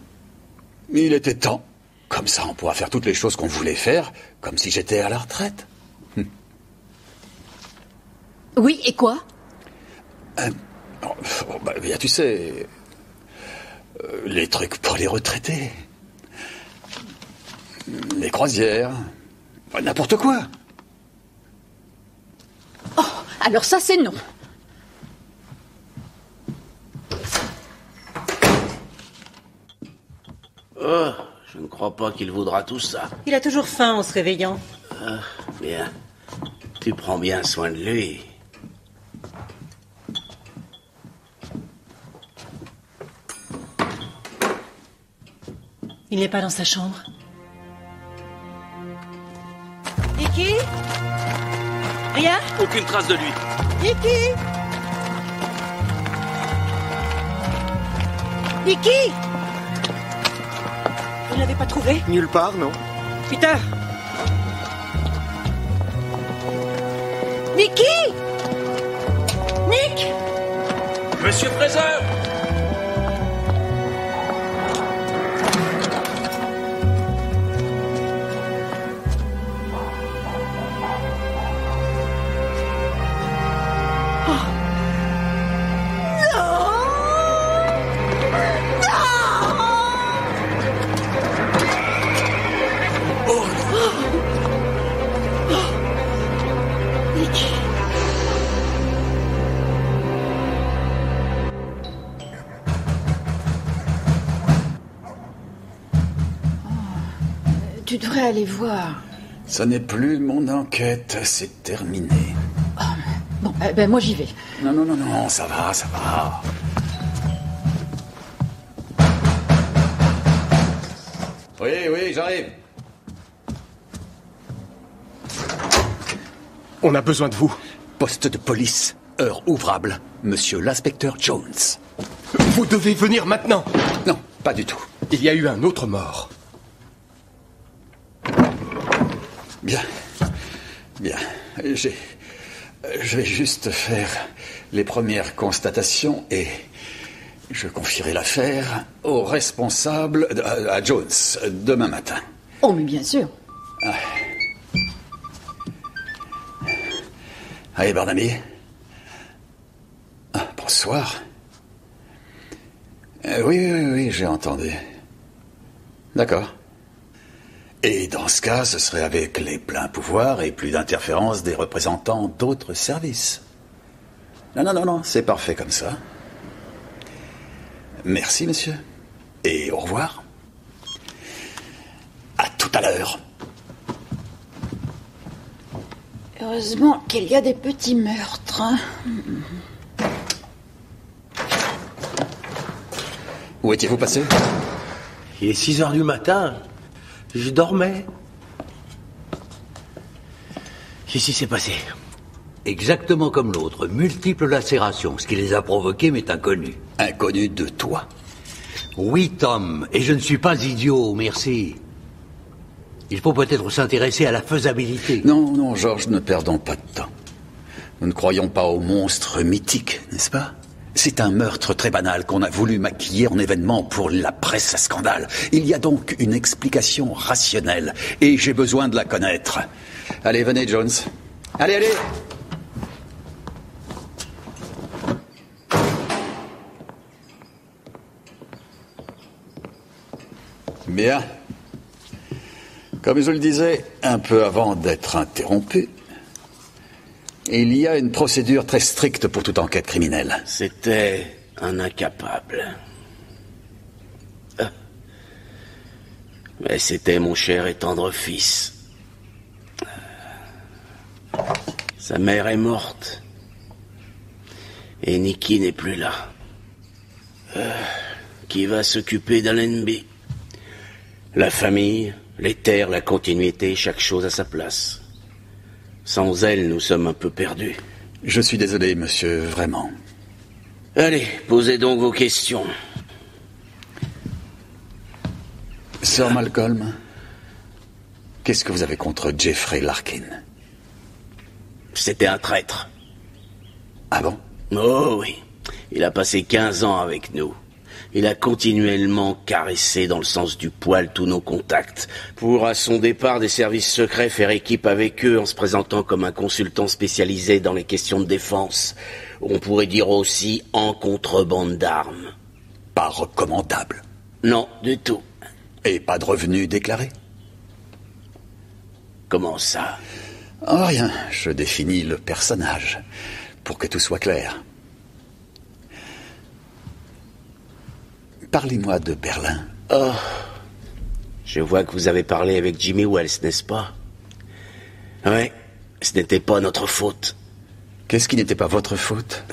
était temps. Comme ça, on pourra faire toutes les choses qu'on voulait faire, comme si j'étais à la retraite. Oui, et quoi? Bien, tu sais, les trucs pour les retraités. Les croisières. N'importe quoi. Oh, alors ça, c'est non. Oh, je ne crois pas qu'il voudra tout ça. Il a toujours faim en se réveillant. Ah, bien. Tu prends bien soin de lui. Il n'est pas dans sa chambre. Niki? Rien? Aucune trace de lui. Niki? Niki? Vous ne l'avez pas trouvé? Nulle part, non. Peter? Niki? Nick? Monsieur Fraser! Tu devrais aller voir. Ça n'est plus mon enquête, c'est terminé. Bon, moi j'y vais. Non, ça va, ça va. Oui, j'arrive. On a besoin de vous. Poste de police, heure ouvrable, monsieur l'inspecteur Jones. Vous devez venir maintenant. Non, pas du tout. Il y a eu un autre mort. Bien. Je vais juste faire les premières constatations et je confierai l'affaire au responsable, à Jones, demain matin. Oh, mais bien sûr. Allez, Barnaby. Bonsoir. Oui, j'ai entendu. D'accord. Et dans ce cas, ce serait avec les pleins pouvoirs et plus d'interférence des représentants d'autres services. Non, c'est parfait comme ça. Merci, monsieur. Et au revoir. À tout à l'heure. Heureusement qu'il y a des petits meurtres. Où étiez-vous passé? Il est 6 heures du matin. Je dormais. Qu'est-ce qui s'est passé? Exactement comme l'autre, multiples lacérations. Ce qui les a provoquées m'est inconnu. Inconnu de toi? Oui, Tom, et je ne suis pas idiot, merci. Il faut peut-être s'intéresser à la faisabilité. Non, Georges, ne perdons pas de temps. Nous ne croyons pas aux monstres mythiques, n'est-ce pas? C'est un meurtre très banal qu'on a voulu maquiller en événement pour la presse à scandale. Il y a donc une explication rationnelle, et j'ai besoin de la connaître. Allez, venez, Jones. Allez! Bien. Comme je le disais, un peu avant d'être interrompu, il y a une procédure très stricte pour toute enquête criminelle. C'était un incapable. Mais c'était mon cher et tendre fils. Sa mère est morte. Et Niki n'est plus là. Qui va s'occuper d'Allenby? La famille, les terres, la continuité, chaque chose à sa place. Sans elle, nous sommes un peu perdus. Je suis désolé, monsieur, vraiment. Allez, posez donc vos questions. Sir Malcolm, qu'est-ce que vous avez contre Jeffrey Larkin? C'était un traître. Ah bon? Oh oui, il a passé 15 ans avec nous. Il a continuellement caressé dans le sens du poil tous nos contacts, pour à son départ des services secrets faire équipe avec eux en se présentant comme un consultant spécialisé dans les questions de défense. On pourrait dire aussi en contrebande d'armes. Pas recommandable. Non, du tout. Et pas de revenus déclarés? Comment ça? Oh, rien, je définis le personnage, pour que tout soit clair. Parlez-moi de Berlin. Oh, je vois que vous avez parlé avec Jimmy Wells, n'est-ce pas? Ouais, ce n'était pas notre faute. Qu'est-ce qui n'était pas votre faute?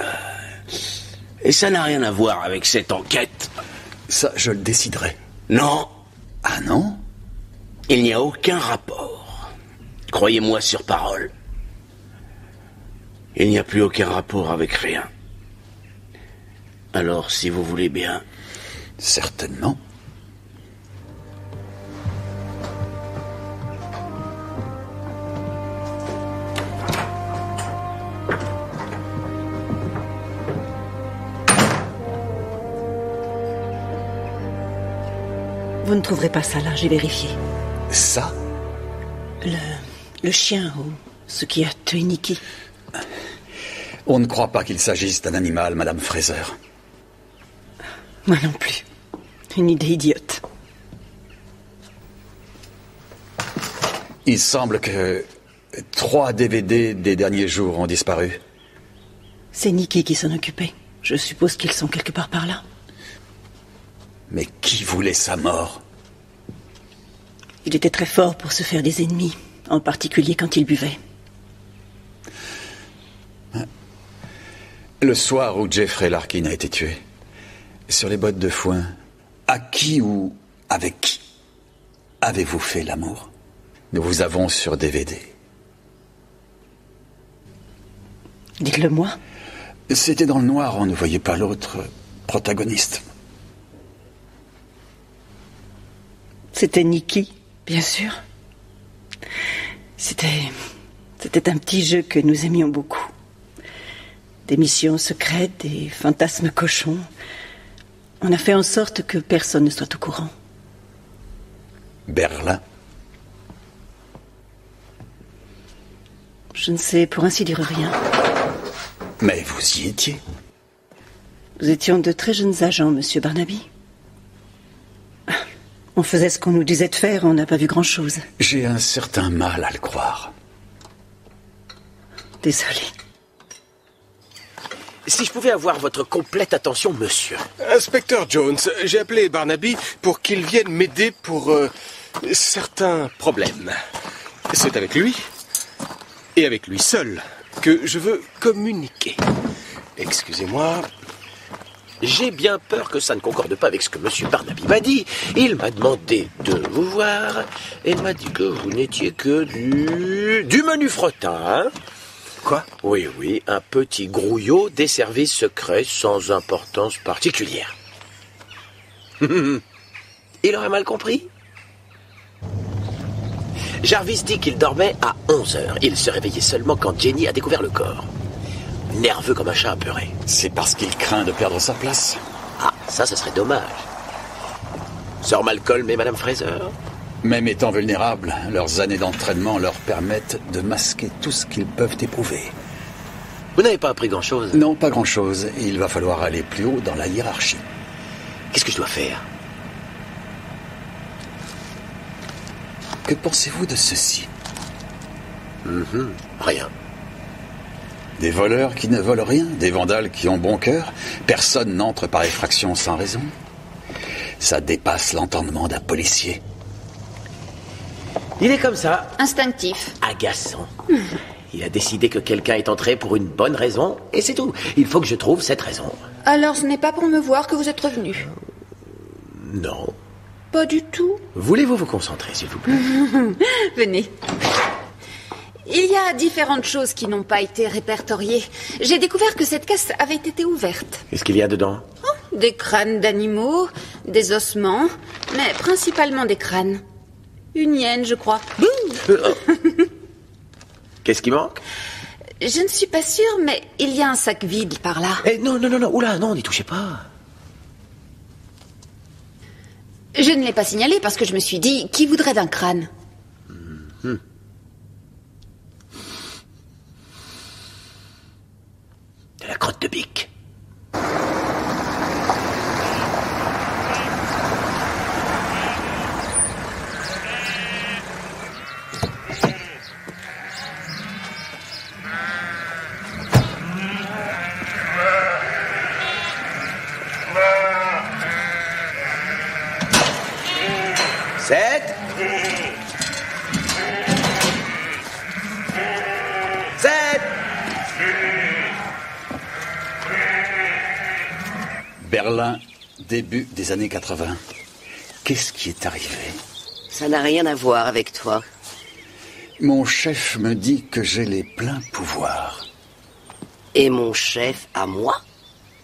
Et ça n'a rien à voir avec cette enquête. Ça, je le déciderai. Non. Ah non? Il n'y a aucun rapport. Croyez-moi sur parole. Il n'y a plus aucun rapport avec rien. Alors, si vous voulez bien... Certainement. Vous ne trouverez pas ça là, j'ai vérifié. Ça? Le chien ou ce qui a tué Nikki. On ne croit pas qu'il s'agisse d'un animal, Madame Fraser. Moi non plus. Une idée idiote. Il semble que 3 DVD des derniers jours ont disparu. C'est Nikki qui s'en occupait. Je suppose qu'ils sont quelque part par là. Mais qui voulait sa mort? Il était très fort pour se faire des ennemis, en particulier quand il buvait. Le soir où Jeffrey Larkin a été tué, sur les bottes de foin, à qui ou avec qui avez-vous fait l'amour? Nous vous avons sur DVD. Dites-le moi. C'était dans le noir, on ne voyait pas l'autre protagoniste. C'était Nikki, bien sûr. C'était un petit jeu que nous aimions beaucoup. Des missions secrètes, des fantasmes cochons. On a fait en sorte que personne ne soit au courant. Berlin? Je ne sais pour ainsi dire rien. Mais vous y étiez. Nous étions de très jeunes agents, monsieur Barnaby. On faisait ce qu'on nous disait de faire, on n'a pas vu grand-chose. J'ai un certain mal à le croire. Désolé. Si je pouvais avoir votre complète attention, monsieur. Inspecteur Jones, j'ai appelé Barnaby pour qu'il vienne m'aider pour certains problèmes. C'est avec lui, et avec lui seul, que je veux communiquer. Excusez-moi. J'ai bien peur que ça ne concorde pas avec ce que monsieur Barnaby m'a dit. Il m'a demandé de vous voir, et il m'a dit que vous n'étiez que du menu fretin. Quoi? Oui, un petit grouillot des services secrets sans importance particulière. Il aurait mal compris? Jarvis dit qu'il dormait à 11h. Il se réveillait seulement quand Jenny a découvert le corps. Nerveux comme un chat apeuré. C'est parce qu'il craint de perdre sa place. Ah, ça serait dommage. Sir Malcolm et Madame Fraser? Même étant vulnérables, leurs années d'entraînement leur permettent de masquer tout ce qu'ils peuvent éprouver. Vous n'avez pas appris grand-chose? Non, pas grand-chose. Il va falloir aller plus haut dans la hiérarchie. Qu'est-ce que je dois faire? Que pensez-vous de ceci? Rien. Des voleurs qui ne volent rien, des vandales qui ont bon cœur. Personne n'entre par effraction sans raison. Ça dépasse l'entendement d'un policier. Il est comme ça. Instinctif. Agaçant. Il a décidé que quelqu'un est entré pour une bonne raison, et c'est tout. Il faut que je trouve cette raison. Alors ce n'est pas pour me voir que vous êtes revenu? Non. Pas du tout. Voulez-vous vous concentrer, s'il vous plaît? Venez. Il y a différentes choses qui n'ont pas été répertoriées. J'ai découvert que cette caisse avait été ouverte. Qu'est-ce qu'il y a dedans? Des crânes d'animaux, des ossements, mais principalement des crânes. Une hyène, je crois. Qu'est-ce qui manque? Je ne suis pas sûre, mais il y a un sac vide par là. Eh, non, oula, non, n'y touchez pas. Je ne l'ai pas signalé parce que je me suis dit, qui voudrait d'un crâne? De la crotte de bique. Berlin, début des années 80. Qu'est-ce qui est arrivé? Ça n'a rien à voir avec toi. Mon chef me dit que j'ai les pleins pouvoirs. Et mon chef à moi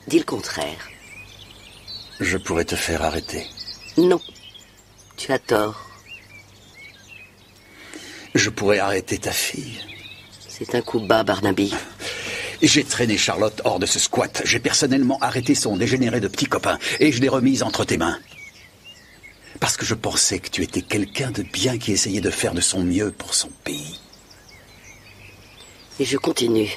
dit le contraire. Je pourrais te faire arrêter. Non, tu as tort. Je pourrais arrêter ta fille. C'est un coup bas, Barnaby. J'ai traîné Charlotte hors de ce squat. J'ai personnellement arrêté son dégénéré de petit copain et je l'ai remise entre tes mains. Parce que je pensais que tu étais quelqu'un de bien qui essayait de faire de son mieux pour son pays. Et je continue.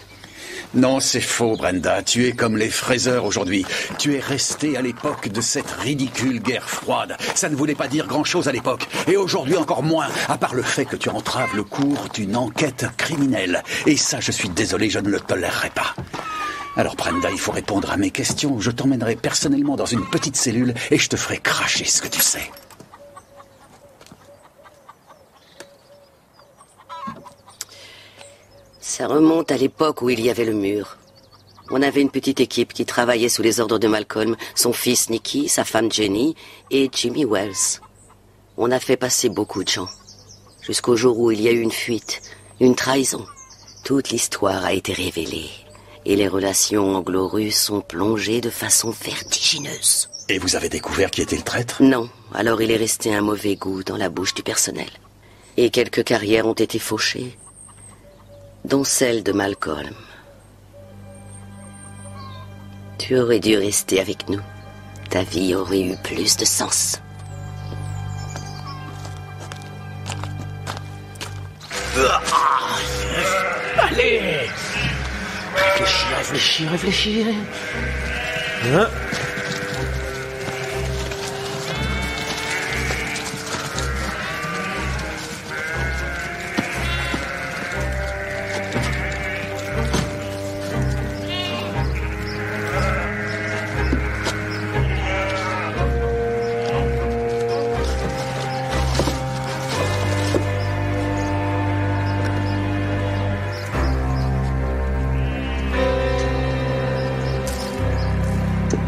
Non, c'est faux, Brenda. Tu es comme les fraiseurs aujourd'hui. Tu es resté à l'époque de cette ridicule guerre froide. Ça ne voulait pas dire grand-chose à l'époque. Et aujourd'hui encore moins, à part le fait que tu entraves le cours d'une enquête criminelle. Et ça, je suis désolé, je ne le tolérerai pas. Alors, Brenda, il faut répondre à mes questions. Je t'emmènerai personnellement dans une petite cellule et je te ferai cracher ce que tu sais. Ça remonte à l'époque où il y avait le mur. On avait une petite équipe qui travaillait sous les ordres de Malcolm, son fils Nicky, sa femme Jenny et Jimmy Wells. On a fait passer beaucoup de gens. Jusqu'au jour où il y a eu une fuite, une trahison. Toute l'histoire a été révélée. Et les relations anglo-russes ont plongé de façon vertigineuse. Et vous avez découvert qui était le traître? Non, alors il est resté un mauvais goût dans la bouche du personnel. Et quelques carrières ont été fauchées, dont celle de Malcolm. Tu aurais dû rester avec nous. Ta vie aurait eu plus de sens. Allez! Réfléchis. Hein?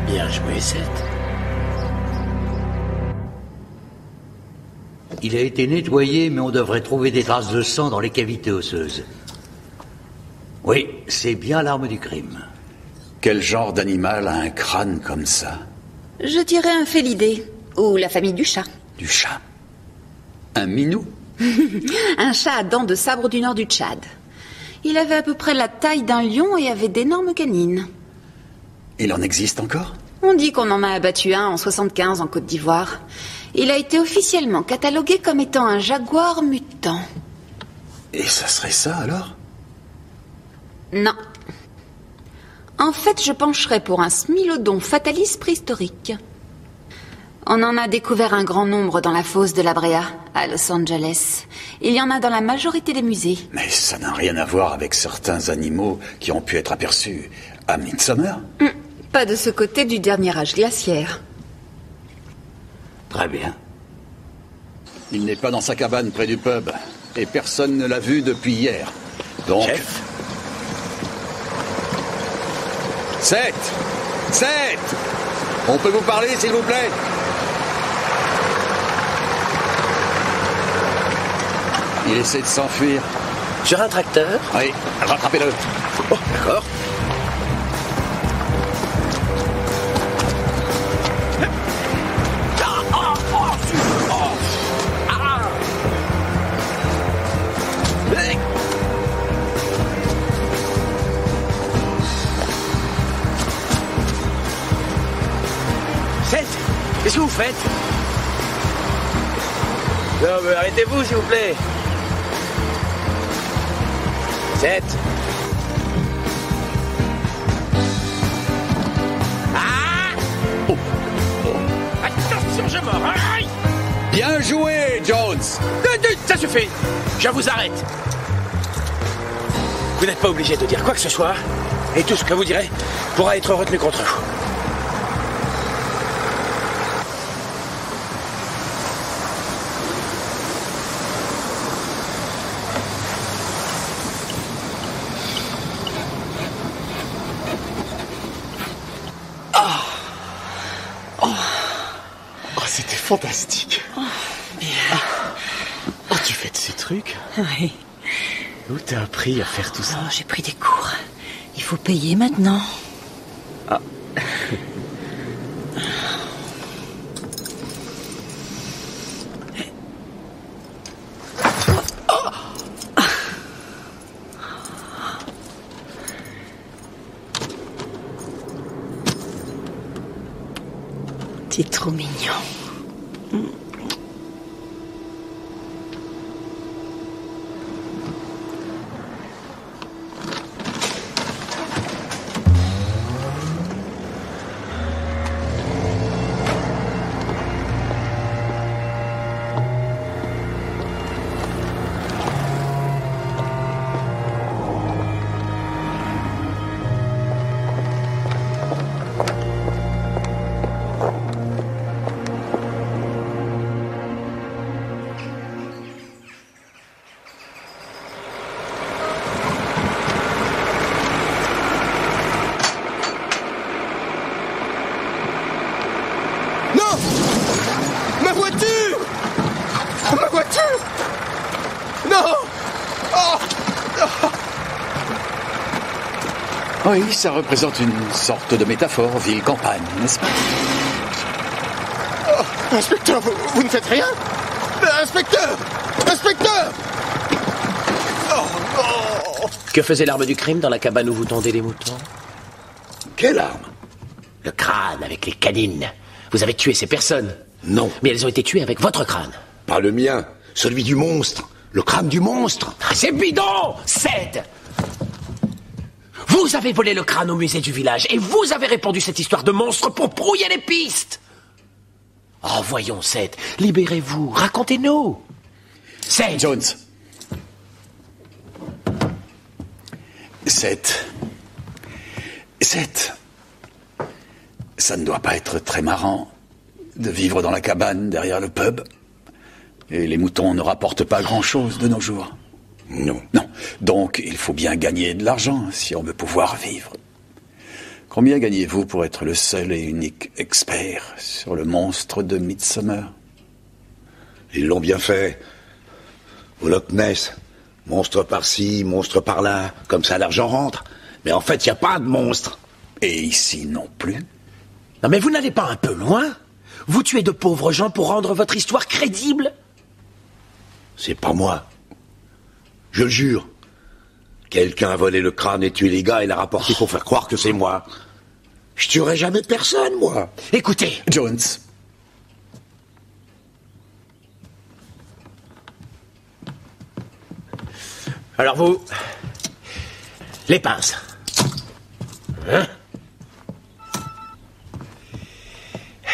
Bien joué, Seth. Il a été nettoyé, mais on devrait trouver des traces de sang dans les cavités osseuses. Oui, c'est bien l'arme du crime. Quel genre d'animal a un crâne comme ça? Je dirais un félidé, ou la famille du chat. Du chat? Un minou? Un chat à dents de sabre du nord du Tchad. Il avait à peu près la taille d'un lion et avait d'énormes canines. Il en existe encore? On dit qu'on en a abattu un en 75 en Côte d'Ivoire. Il a été officiellement catalogué comme étant un jaguar mutant. Et ça serait ça alors? Non. En fait, je pencherais pour un smilodon fatalis préhistorique. On en a découvert un grand nombre dans la fosse de la Brea, à Los Angeles. Il y en a dans la majorité des musées. Mais ça n'a rien à voir avec certains animaux qui ont pu être aperçus à Midsommar? Pas de ce côté du dernier âge glaciaire. Très bien. Il n'est pas dans sa cabane près du pub. Et personne ne l'a vu depuis hier. Donc... Chef? Seth! On peut vous parler, s'il vous plaît? Il essaie de s'enfuir. Sur un tracteur? Oui, rattrapez-le. Oh, d'accord. Qu'est-ce que vous faites? Non, mais arrêtez-vous, s'il vous plaît. 7. Ah! Oh. Attention, je mords. Aïe! Bien joué, Jones. Ça suffit. Je vous arrête. Vous n'êtes pas obligé de dire quoi que ce soit. Et tout ce que vous direz pourra être retenu contre vous. C'était fantastique. Bien. Oh, tu fais de ces trucs? Oui. Où t'as appris à faire tout ça? Oh, j'ai pris des cours. Il faut payer maintenant. Ah. T'es trop mignon. Oui, ça représente une sorte de métaphore, ville-campagne, n'est-ce pas? Oh, inspecteur, vous ne faites rien? Inspecteur! Inspecteur! Oh. Que faisait l'arme du crime dans la cabane où vous tondez les moutons? Quelle arme? Le crâne avec les canines. Vous avez tué ces personnes? Non. Mais elles ont été tuées avec votre crâne. Pas le mien, celui du monstre. Le crâne du monstre. C'est bidon, Ced! Vous avez volé le crâne au musée du village et vous avez répandu cette histoire de monstre pour brouiller les pistes. Oh, voyons, Ced, libérez-vous, racontez-nous. Ced! Jones. Seth. Ça ne doit pas être très marrant de vivre dans la cabane derrière le pub. Et les moutons ne rapportent pas grand-chose de nos jours. Non. Non. Donc, il faut bien gagner de l'argent si on veut pouvoir vivre. Combien gagnez-vous pour être le seul et unique expert sur le monstre de Midsommar? Ils l'ont bien fait. Au Loch Ness, monstre par-ci, monstre par-là, comme ça l'argent rentre. Mais en fait, il n'y a pas de monstre. Et ici non plus. Non mais vous n'allez pas un peu loin? Vous tuez de pauvres gens pour rendre votre histoire crédible? C'est pas moi. Je le jure. Quelqu'un a volé le crâne et tué les gars et l'a rapporté pour faire croire que c'est moi. Je tuerai jamais personne, moi. Écoutez. Jones. Alors vous... Les pinces. Hein?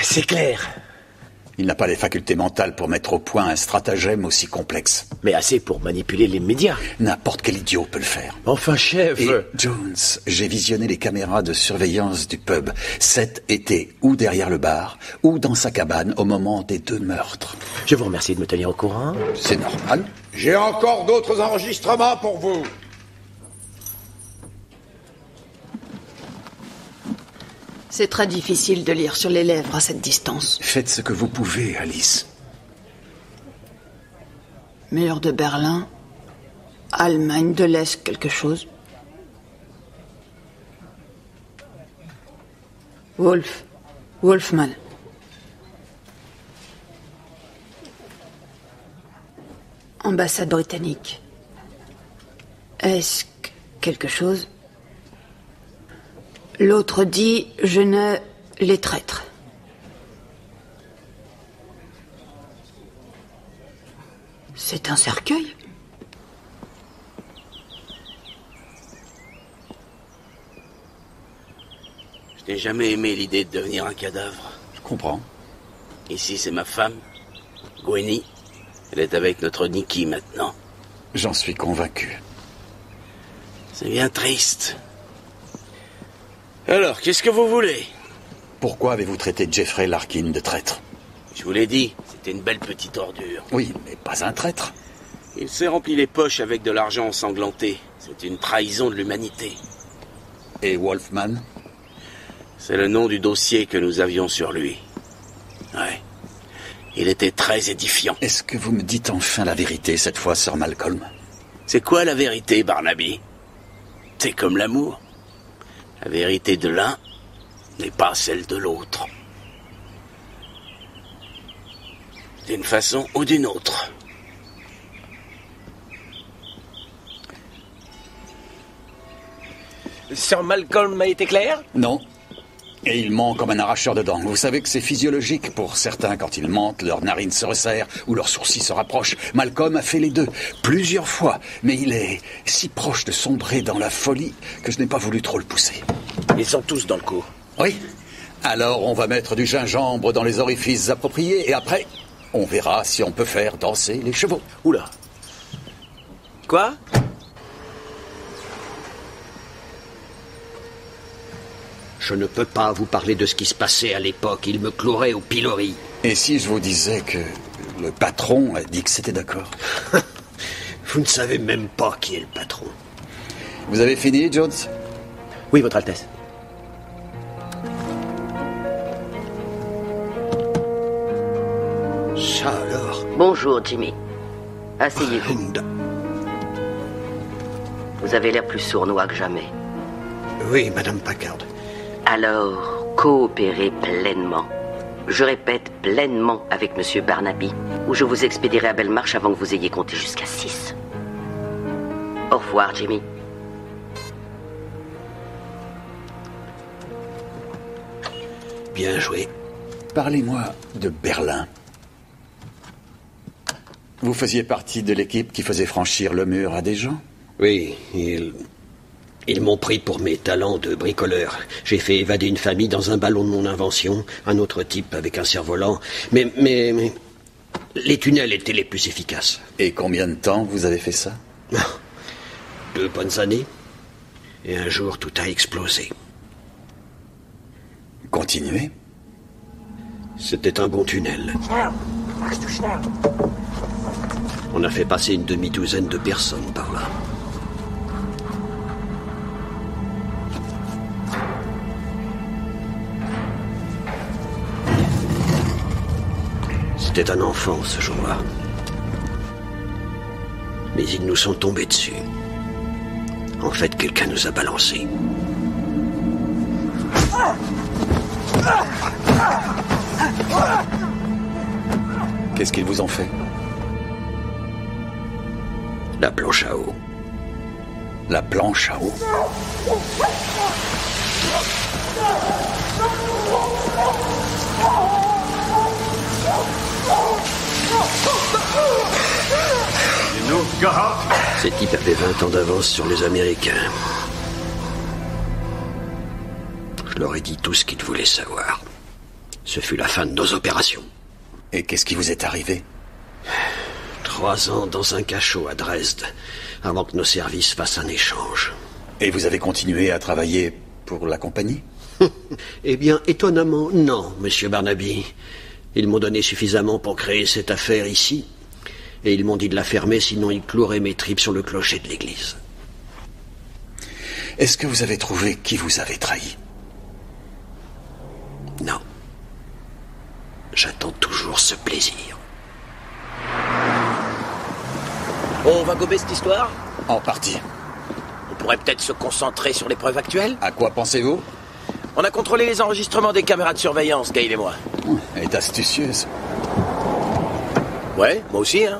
C'est clair. Il n'a pas les facultés mentales pour mettre au point un stratagème aussi complexe. Mais assez pour manipuler les médias. N'importe quel idiot peut le faire. Enfin, chef... Et Jones, j'ai visionné les caméras de surveillance du pub. Seth était ou derrière le bar, ou dans sa cabane au moment des 2 meurtres. Je vous remercie de me tenir au courant. C'est normal. J'ai encore d'autres enregistrements pour vous. C'est très difficile de lire sur les lèvres à cette distance. Faites ce que vous pouvez, Alice. Mur de Berlin, Allemagne de l'Est, quelque chose. Wolfman. Ambassade britannique. Est-ce quelque chose? L'autre dit « Je ne... les traîtres ». C'est un cercueil. Je n'ai jamais aimé l'idée de devenir un cadavre. Je comprends. Ici, c'est ma femme, Gwenny. Elle est avec notre Nicky maintenant. J'en suis convaincu. C'est bien triste. Alors, qu'est-ce que vous voulez? Pourquoi avez-vous traité Jeffrey Larkin de traître? Je vous l'ai dit, c'était une belle petite ordure. Oui, mais pas un traître. Il s'est rempli les poches avec de l'argent ensanglanté. C'est une trahison de l'humanité. Et Wolfman? C'est le nom du dossier que nous avions sur lui. Ouais. Il était très édifiant. Est-ce que vous me dites enfin la vérité cette fois, Sir Malcolm? C'est quoi la vérité, Barnaby? C'est comme l'amour. La vérité de l'un n'est pas celle de l'autre. D'une façon ou d'une autre. Sir Malcolm a été clair? Non. Et il ment comme un arracheur de dents. Vous savez que c'est physiologique pour certains. Quand ils mentent, leurs narines se resserrent ou leurs sourcils se rapprochent. Malcolm a fait les deux, plusieurs fois. Mais il est si proche de sombrer dans la folie que je n'ai pas voulu trop le pousser. Ils sont tous dans le coup. Oui. Alors on va mettre du gingembre dans les orifices appropriés et après, on verra si on peut faire danser les chevaux. Oula. Quoi? Je ne peux pas vous parler de ce qui se passait à l'époque. Il me clouerait au pilori. Et si je vous disais que le patron a dit que c'était d'accord? Vous ne savez même pas qui est le patron. Vous avez fini, Jones? Oui, Votre Altesse. Ça alors? Bonjour, Jimmy. Asseyez-vous. Vous avez l'air plus sournois que jamais. Oui, Madame Packard. Alors, coopérez pleinement. Je répète, pleinement avec Monsieur Barnaby, ou je vous expédierai à Belmarsh avant que vous ayez compté jusqu'à 6. Au revoir, Jimmy. Bien joué. Parlez-moi de Berlin. Vous faisiez partie de l'équipe qui faisait franchir le mur à des gens? Oui, Ils m'ont pris pour mes talents de bricoleur. J'ai fait évader une famille dans un ballon de mon invention, un autre type avec un cerf-volant. Mais les tunnels étaient les plus efficaces. Et combien de temps vous avez fait ça? 2 bonnes années. Et un jour, tout a explosé. Continuez. C'était un bon tunnel. On a fait passer une demi-douzaine de personnes par là. C'était un enfant ce jour-là. Mais ils nous sont tombés dessus. En fait, quelqu'un nous a balancés. Qu'est-ce qu'ils vous ont fait? La planche à eau. La planche à eau? Ces types avaient 20 ans d'avance sur les Américains. Je leur ai dit tout ce qu'ils voulaient savoir. Ce fut la fin de nos opérations. Et qu'est-ce qui vous est arrivé? 3 ans dans un cachot à Dresde, avant que nos services fassent un échange. Et vous avez continué à travailler pour la compagnie? Eh bien, étonnamment, non, Monsieur Barnaby. Ils m'ont donné suffisamment pour créer cette affaire ici. Et ils m'ont dit de la fermer, sinon ils cloueraient mes tripes sur le clocher de l'église. Est-ce que vous avez trouvé qui vous avait trahi? Non. J'attends toujours ce plaisir. On va gober cette histoire? En partie. On pourrait peut-être se concentrer sur les preuves actuelles? À quoi pensez-vous? On a contrôlé les enregistrements des caméras de surveillance, Gail et moi. Elle est astucieuse. Ouais, moi aussi, hein.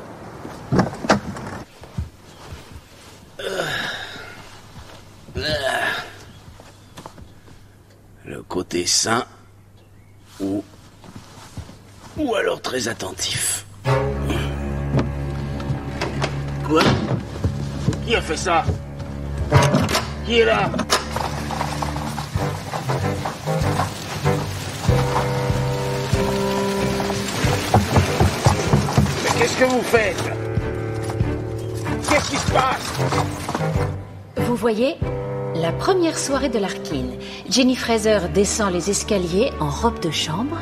Le côté sain ou alors très attentif. Quoi? Qui a fait ça? Qui est là? Mais qu'est-ce que vous faites? Qu'est-ce qui se passe? Vous voyez, la première soirée de l'Arkine, Jenny Fraser descend les escaliers en robe de chambre.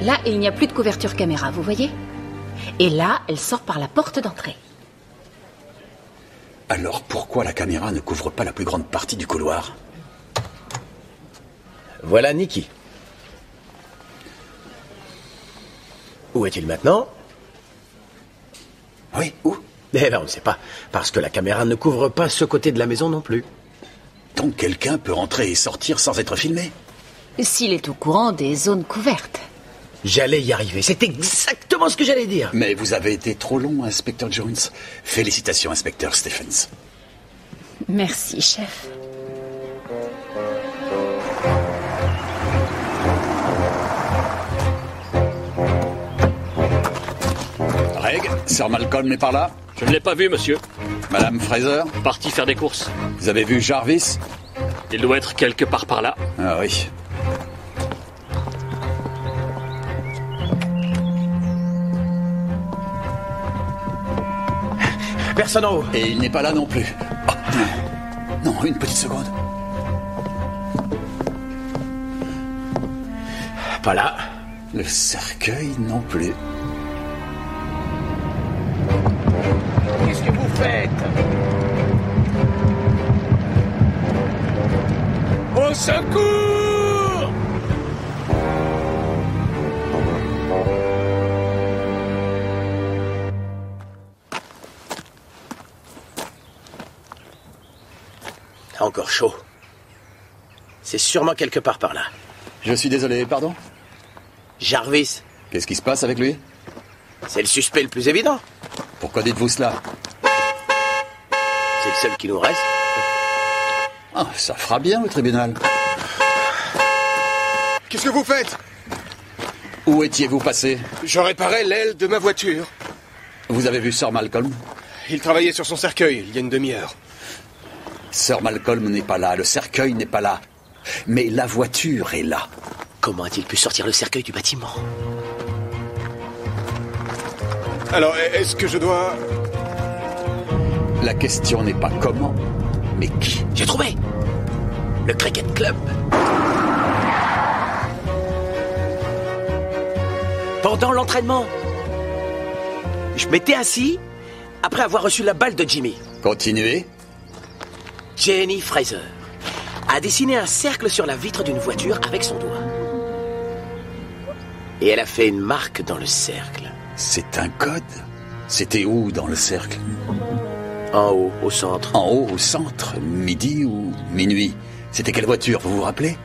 Là, il n'y a plus de couverture caméra, vous voyez? Et là, elle sort par la porte d'entrée. Alors pourquoi la caméra ne couvre pas la plus grande partie du couloir? Voilà Nikki. Où est-il maintenant? Oui, où? Eh ben, on ne sait pas, parce que la caméra ne couvre pas ce côté de la maison non plus. Donc quelqu'un peut rentrer et sortir sans être filmé? S'il est au courant des zones couvertes. J'allais y arriver, c'est exactement ce que j'allais dire. Mais vous avez été trop long, inspecteur Jones. Félicitations, inspecteur Stephens. Merci, chef. Reg, Sir Malcolm n'est pas là? Je ne l'ai pas vu, monsieur. Madame Fraser? Parti faire des courses. Vous avez vu Jarvis? Il doit être quelque part par là. Ah oui. Personne en haut. Et il n'est pas là non plus. Oh, non, une petite seconde. Pas là. Le cercueil non plus. Qu'est-ce que vous faites? Au secours! Encore chaud. C'est sûrement quelque part par là. Je suis désolé, pardon? Jarvis. Qu'est-ce qui se passe avec lui? C'est le suspect le plus évident. Pourquoi dites-vous cela? C'est le seul qui nous reste. Ah, ça fera bien au tribunal. Qu'est-ce que vous faites? Où étiez-vous passé? Je réparais l'aile de ma voiture. Vous avez vu Sir Malcolm? Il travaillait sur son cercueil il y a une demi-heure. Sir Malcolm n'est pas là, le cercueil n'est pas là. Mais la voiture est là. Comment a-t-il pu sortir le cercueil du bâtiment? Alors, est-ce que je dois... La question n'est pas comment, mais qui. J'ai trouvé! Le Cricket Club. Pendant l'entraînement, je m'étais assis après avoir reçu la balle de Jimmy. Continuez. Jenny Fraser a dessiné un cercle sur la vitre d'une voiture avec son doigt. Et elle a fait une marque dans le cercle. C'est un code? C'était où dans le cercle? En haut, au centre. En haut, au centre? Midi ou minuit? C'était quelle voiture, vous vous rappelez?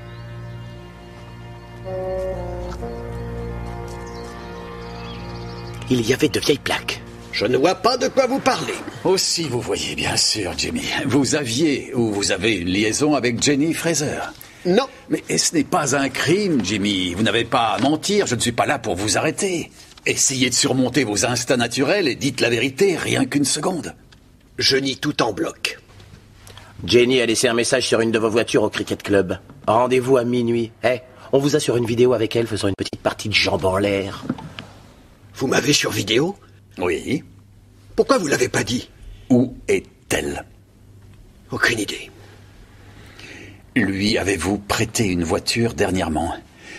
Il y avait de vieilles plaques. Je ne vois pas de quoi vous parlez. Aussi, vous voyez, bien sûr, Jimmy. Vous aviez ou vous avez une liaison avec Jenny Fraser. Non. Mais ce n'est pas un crime, Jimmy. Vous n'avez pas à mentir, je ne suis pas là pour vous arrêter. Essayez de surmonter vos instincts naturels et dites la vérité, rien qu'une seconde. Je nie tout en bloc. Jenny a laissé un message sur une de vos voitures au Cricket Club. Rendez-vous à minuit. On vous a sur une vidéo avec elle faisant une petite partie de jambes en l'air. Vous m'avez sur vidéo? Oui. Pourquoi vous l'avez pas dit? Où est-elle? Aucune idée. Lui avez-vous prêté une voiture dernièrement?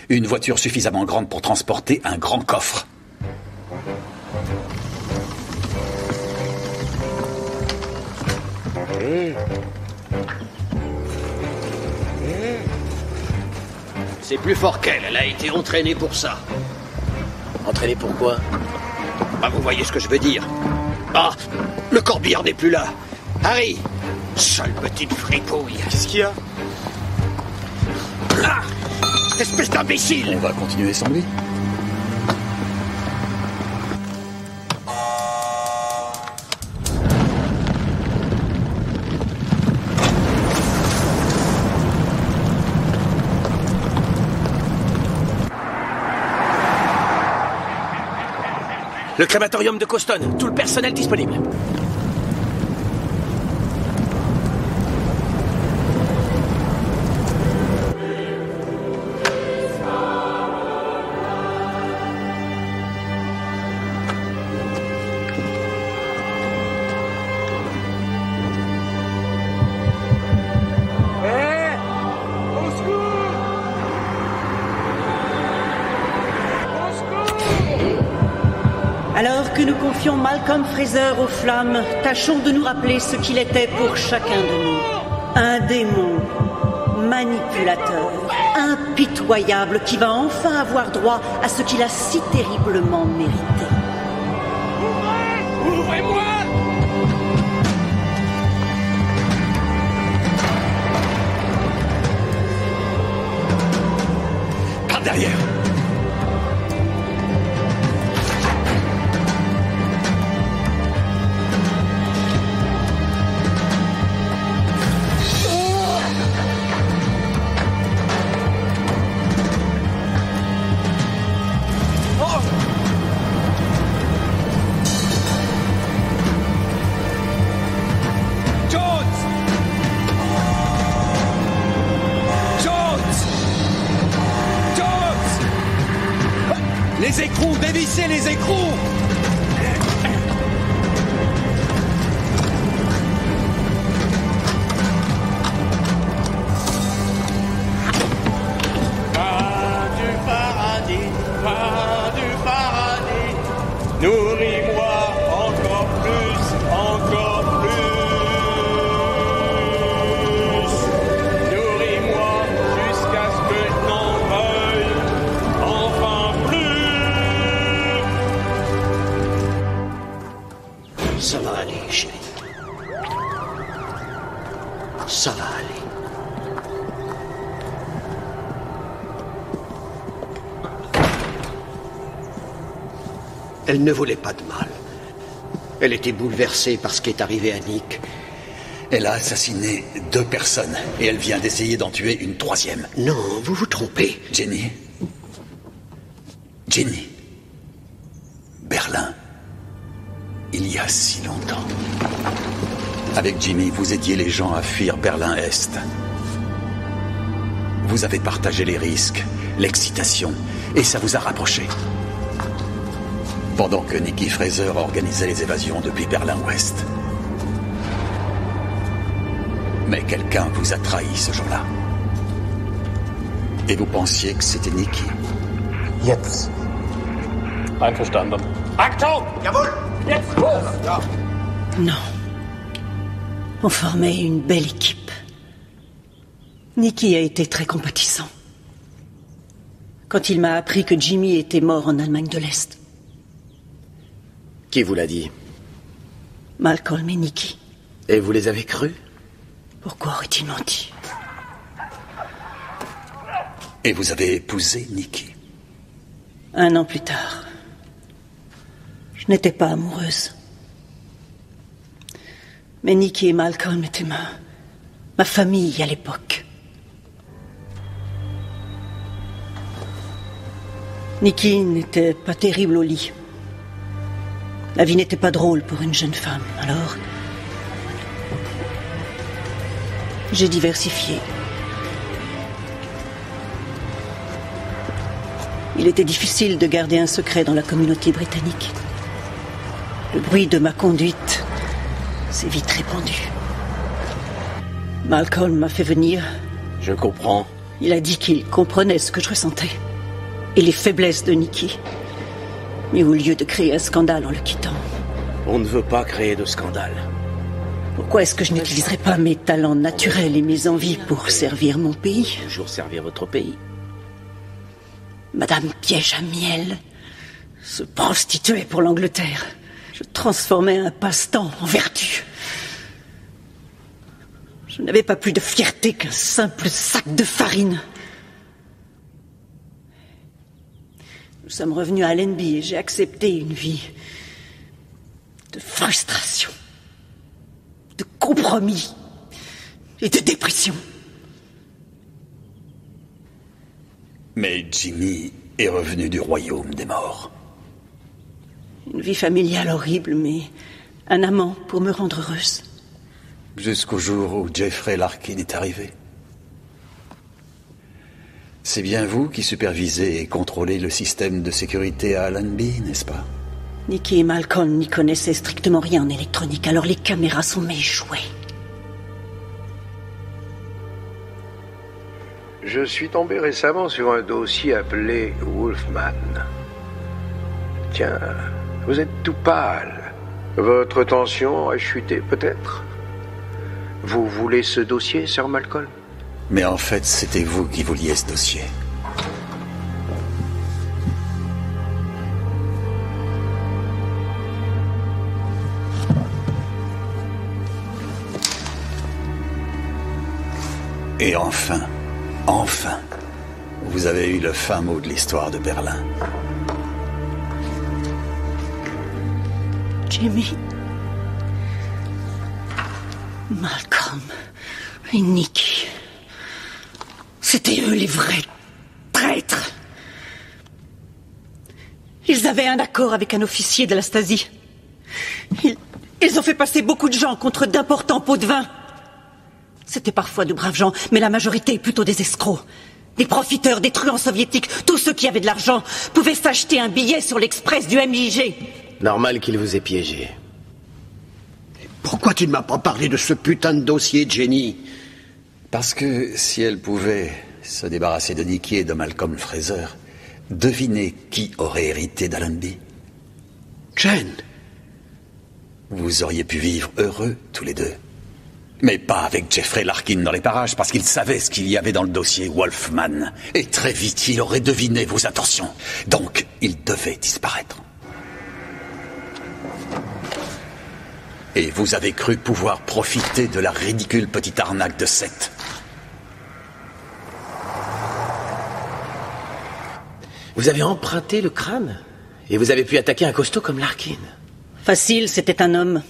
Une voiture suffisamment grande pour transporter un grand coffre? C'est plus fort qu'elle, elle a été entraînée pour ça. Entraînée pour quoi? Bah, vous voyez ce que je veux dire. Ah, le corbillard n'est plus là. Harry, sale petite fripouille. Qu'est-ce qu'il y a? Ah, espèce d'imbécile! On va continuer sans lui? Le crématorium de Coston, tout le personnel disponible. Alors que nous confions Malcolm Fraser aux flammes, tâchons de nous rappeler ce qu'il était pour chacun de nous. Un démon, manipulateur, impitoyable, qui va enfin avoir droit à ce qu'il a si terriblement mérité. Ouvrez-moi! Par derrière! Les écrous, dévissez les écrous! Pas du paradis, pas du paradis. Nourris-moi encore plus, encore plus. Nourris-moi jusqu'à ce que je n'en veuille enfin plus. Ça va aller, chérie. Ça va aller. Elle ne voulait pas de mal. Elle était bouleversée par ce qui est arrivé à Nick. Elle a assassiné 2 personnes et elle vient d'essayer d'en tuer une 3e. Non, vous vous trompez. Jenny. Jenny. Berlin. Il y a si longtemps. Avec Jimmy, vous aidiez les gens à fuir Berlin-Est. Vous avez partagé les risques, l'excitation, et ça vous a rapprochés. Pendant que Nicky Fraser organisait les évasions depuis Berlin-Ouest. Mais quelqu'un vous a trahi ce jour-là. Et vous pensiez que c'était Nicky. Jetzt. Einverstanden. Achtung! Jawohl! Jetzt los! Ja. Non. On formait une belle équipe. Nicky a été très compatissant. Quand il m'a appris que Jimmy était mort en Allemagne de l'Est. Qui vous l'a dit? Malcolm et Nicky. Et vous les avez crus? Pourquoi aurait-il menti? Et vous avez épousé Nicky. 1 an plus tard. Je n'étais pas amoureuse. Mais Nicky et Malcolm étaient ma famille à l'époque. Nicky n'était pas terrible au lit. La vie n'était pas drôle pour une jeune femme, alors j'ai diversifié. Il était difficile de garder un secret dans la communauté britannique. Le bruit de ma conduite s'est vite répandu. Malcolm m'a fait venir. Je comprends. Il a dit qu'il comprenait ce que je ressentais. Et les faiblesses de Nicky. Mais au lieu de créer un scandale en le quittant... On ne veut pas créer de scandale. Pourquoi est-ce que je n'utiliserais pas mes talents naturels et mes envies pour servir mon pays? Toujours servir votre pays. Madame Piège à miel se prostituait pour l'Angleterre. Je transformais un passe-temps en vertu. Je n'avais pas plus de fierté qu'un simple sac de farine. Nous sommes revenus à Allenby et j'ai accepté une vie de frustration, de compromis et de dépression. Mais Jimmy est revenu du royaume des morts. Une vie familiale horrible, mais un amant pour me rendre heureuse. Jusqu'au jour où Jeffrey Larkin est arrivé. C'est bien vous qui supervisez et contrôlez le système de sécurité à Allenby, n'est-ce pas? Nicky et Malcolm n'y connaissaient strictement rien en électronique, alors les caméras sont mes jouets. Je suis tombé récemment sur un dossier appelé Wolfman. Tiens, Vous êtes tout pâle. Votre tension a chuté, peut-être? Vous voulez ce dossier, Sir Malcolm? Mais en fait, c'était vous qui vouliez ce dossier. Et enfin, vous avez eu le fin mot de l'histoire de Berlin. Jimmy, Malcolm et Nicky, c'était eux les vrais traîtres. Ils avaient un accord avec un officier de la Stasi. Ils ont fait passer beaucoup de gens contre d'importants pots de vin. C'était parfois de braves gens, mais la majorité plutôt des escrocs. Des profiteurs, des truands soviétiques, tous ceux qui avaient de l'argent pouvaient s'acheter un billet sur l'express du MIG. Normal qu'il vous ait piégé. Pourquoi tu ne m'as pas parlé de ce putain de dossier, Jenny? Parce que si elle pouvait se débarrasser de Nicky et de Malcolm Fraser, devinez qui aurait hérité d'Allenby? Jane. Vous auriez pu vivre heureux, tous les deux. Mais pas avec Jeffrey Larkin dans les parages, parce qu'il savait ce qu'il y avait dans le dossier Wolfman. Et très vite, il aurait deviné vos intentions. Donc, il devait disparaître. Et vous avez cru pouvoir profiter de la ridicule petite arnaque de Seth. Vous avez emprunté le crâne et vous avez pu attaquer un costaud comme Larkin. Facile, c'était un homme.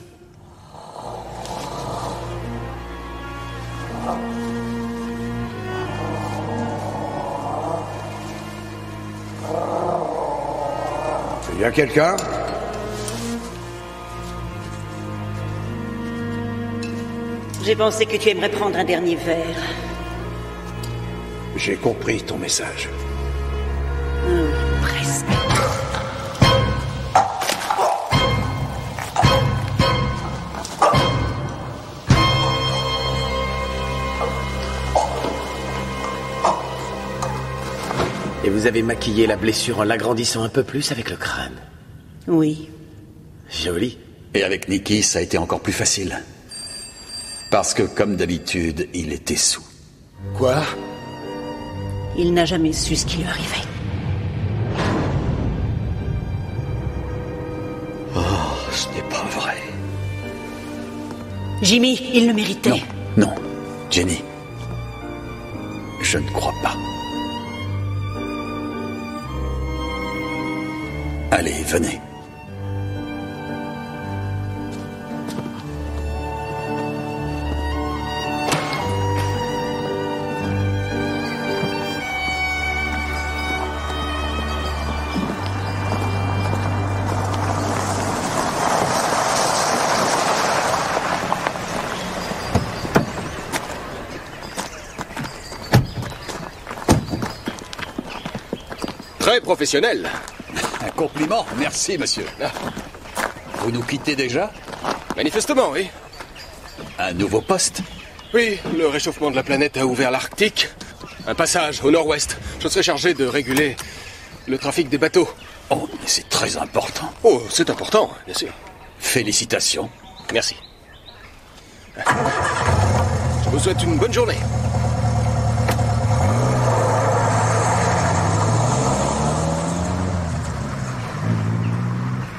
Il y a quelqu'un? J'ai pensé que tu aimerais prendre un dernier verre. J'ai compris ton message. Presque. Et vous avez maquillé la blessure en l'agrandissant un peu plus avec le crâne. Oui. Joli. Et avec Nicky, ça a été encore plus facile. Parce que, comme d'habitude, il était sous. Quoi? Il n'a jamais su ce qui lui arrivait. Oh, ce n'est pas vrai. Jimmy, il le méritait. Non, Jenny. Je ne crois pas. Allez, venez. Très professionnel. Un compliment, merci, monsieur. Vous nous quittez déjà? Manifestement, oui. Un nouveau poste? Oui, le réchauffement de la planète a ouvert l'Arctique. Un passage au nord-ouest. Je serai chargé de réguler le trafic des bateaux. Oh, mais c'est très important. Oh, c'est important, bien sûr. Félicitations. Merci. Je vous souhaite une bonne journée.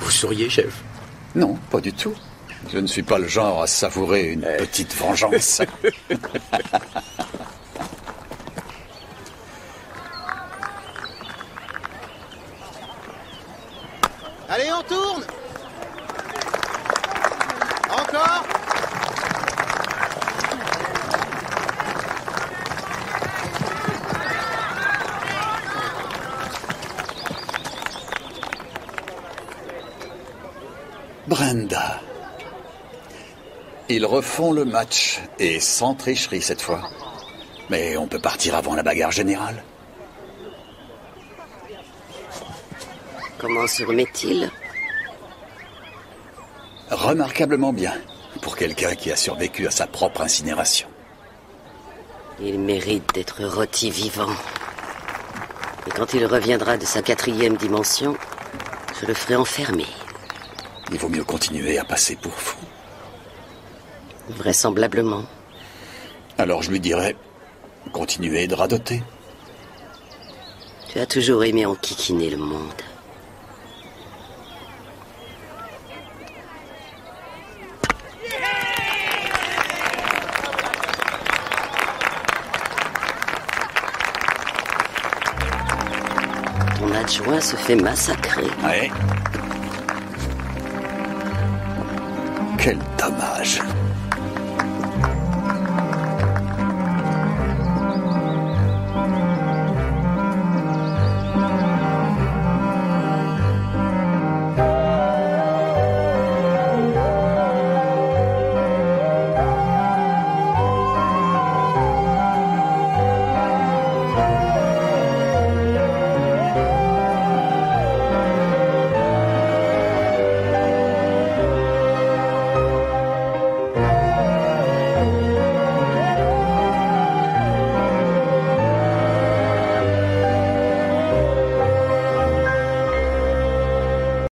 Vous souriez, chef? Non, pas du tout. Je ne suis pas le genre à savourer une petite vengeance. Allez, on tourne. Encore. Brenda. Ils refont le match, et sans tricherie cette fois. Mais on peut partir avant la bagarre générale. Comment se remet-il? Remarquablement bien, pour quelqu'un qui a survécu à sa propre incinération. Il mérite d'être rôti vivant. Et quand il reviendra de sa 4e dimension, je le ferai enfermer. Il vaut mieux continuer à passer pour fou. Vraisemblablement. Alors je lui dirais, continuez de radoter. Tu as toujours aimé enquiquiner le monde. Ton adjoint se fait massacrer. Ouais. Quel dommage.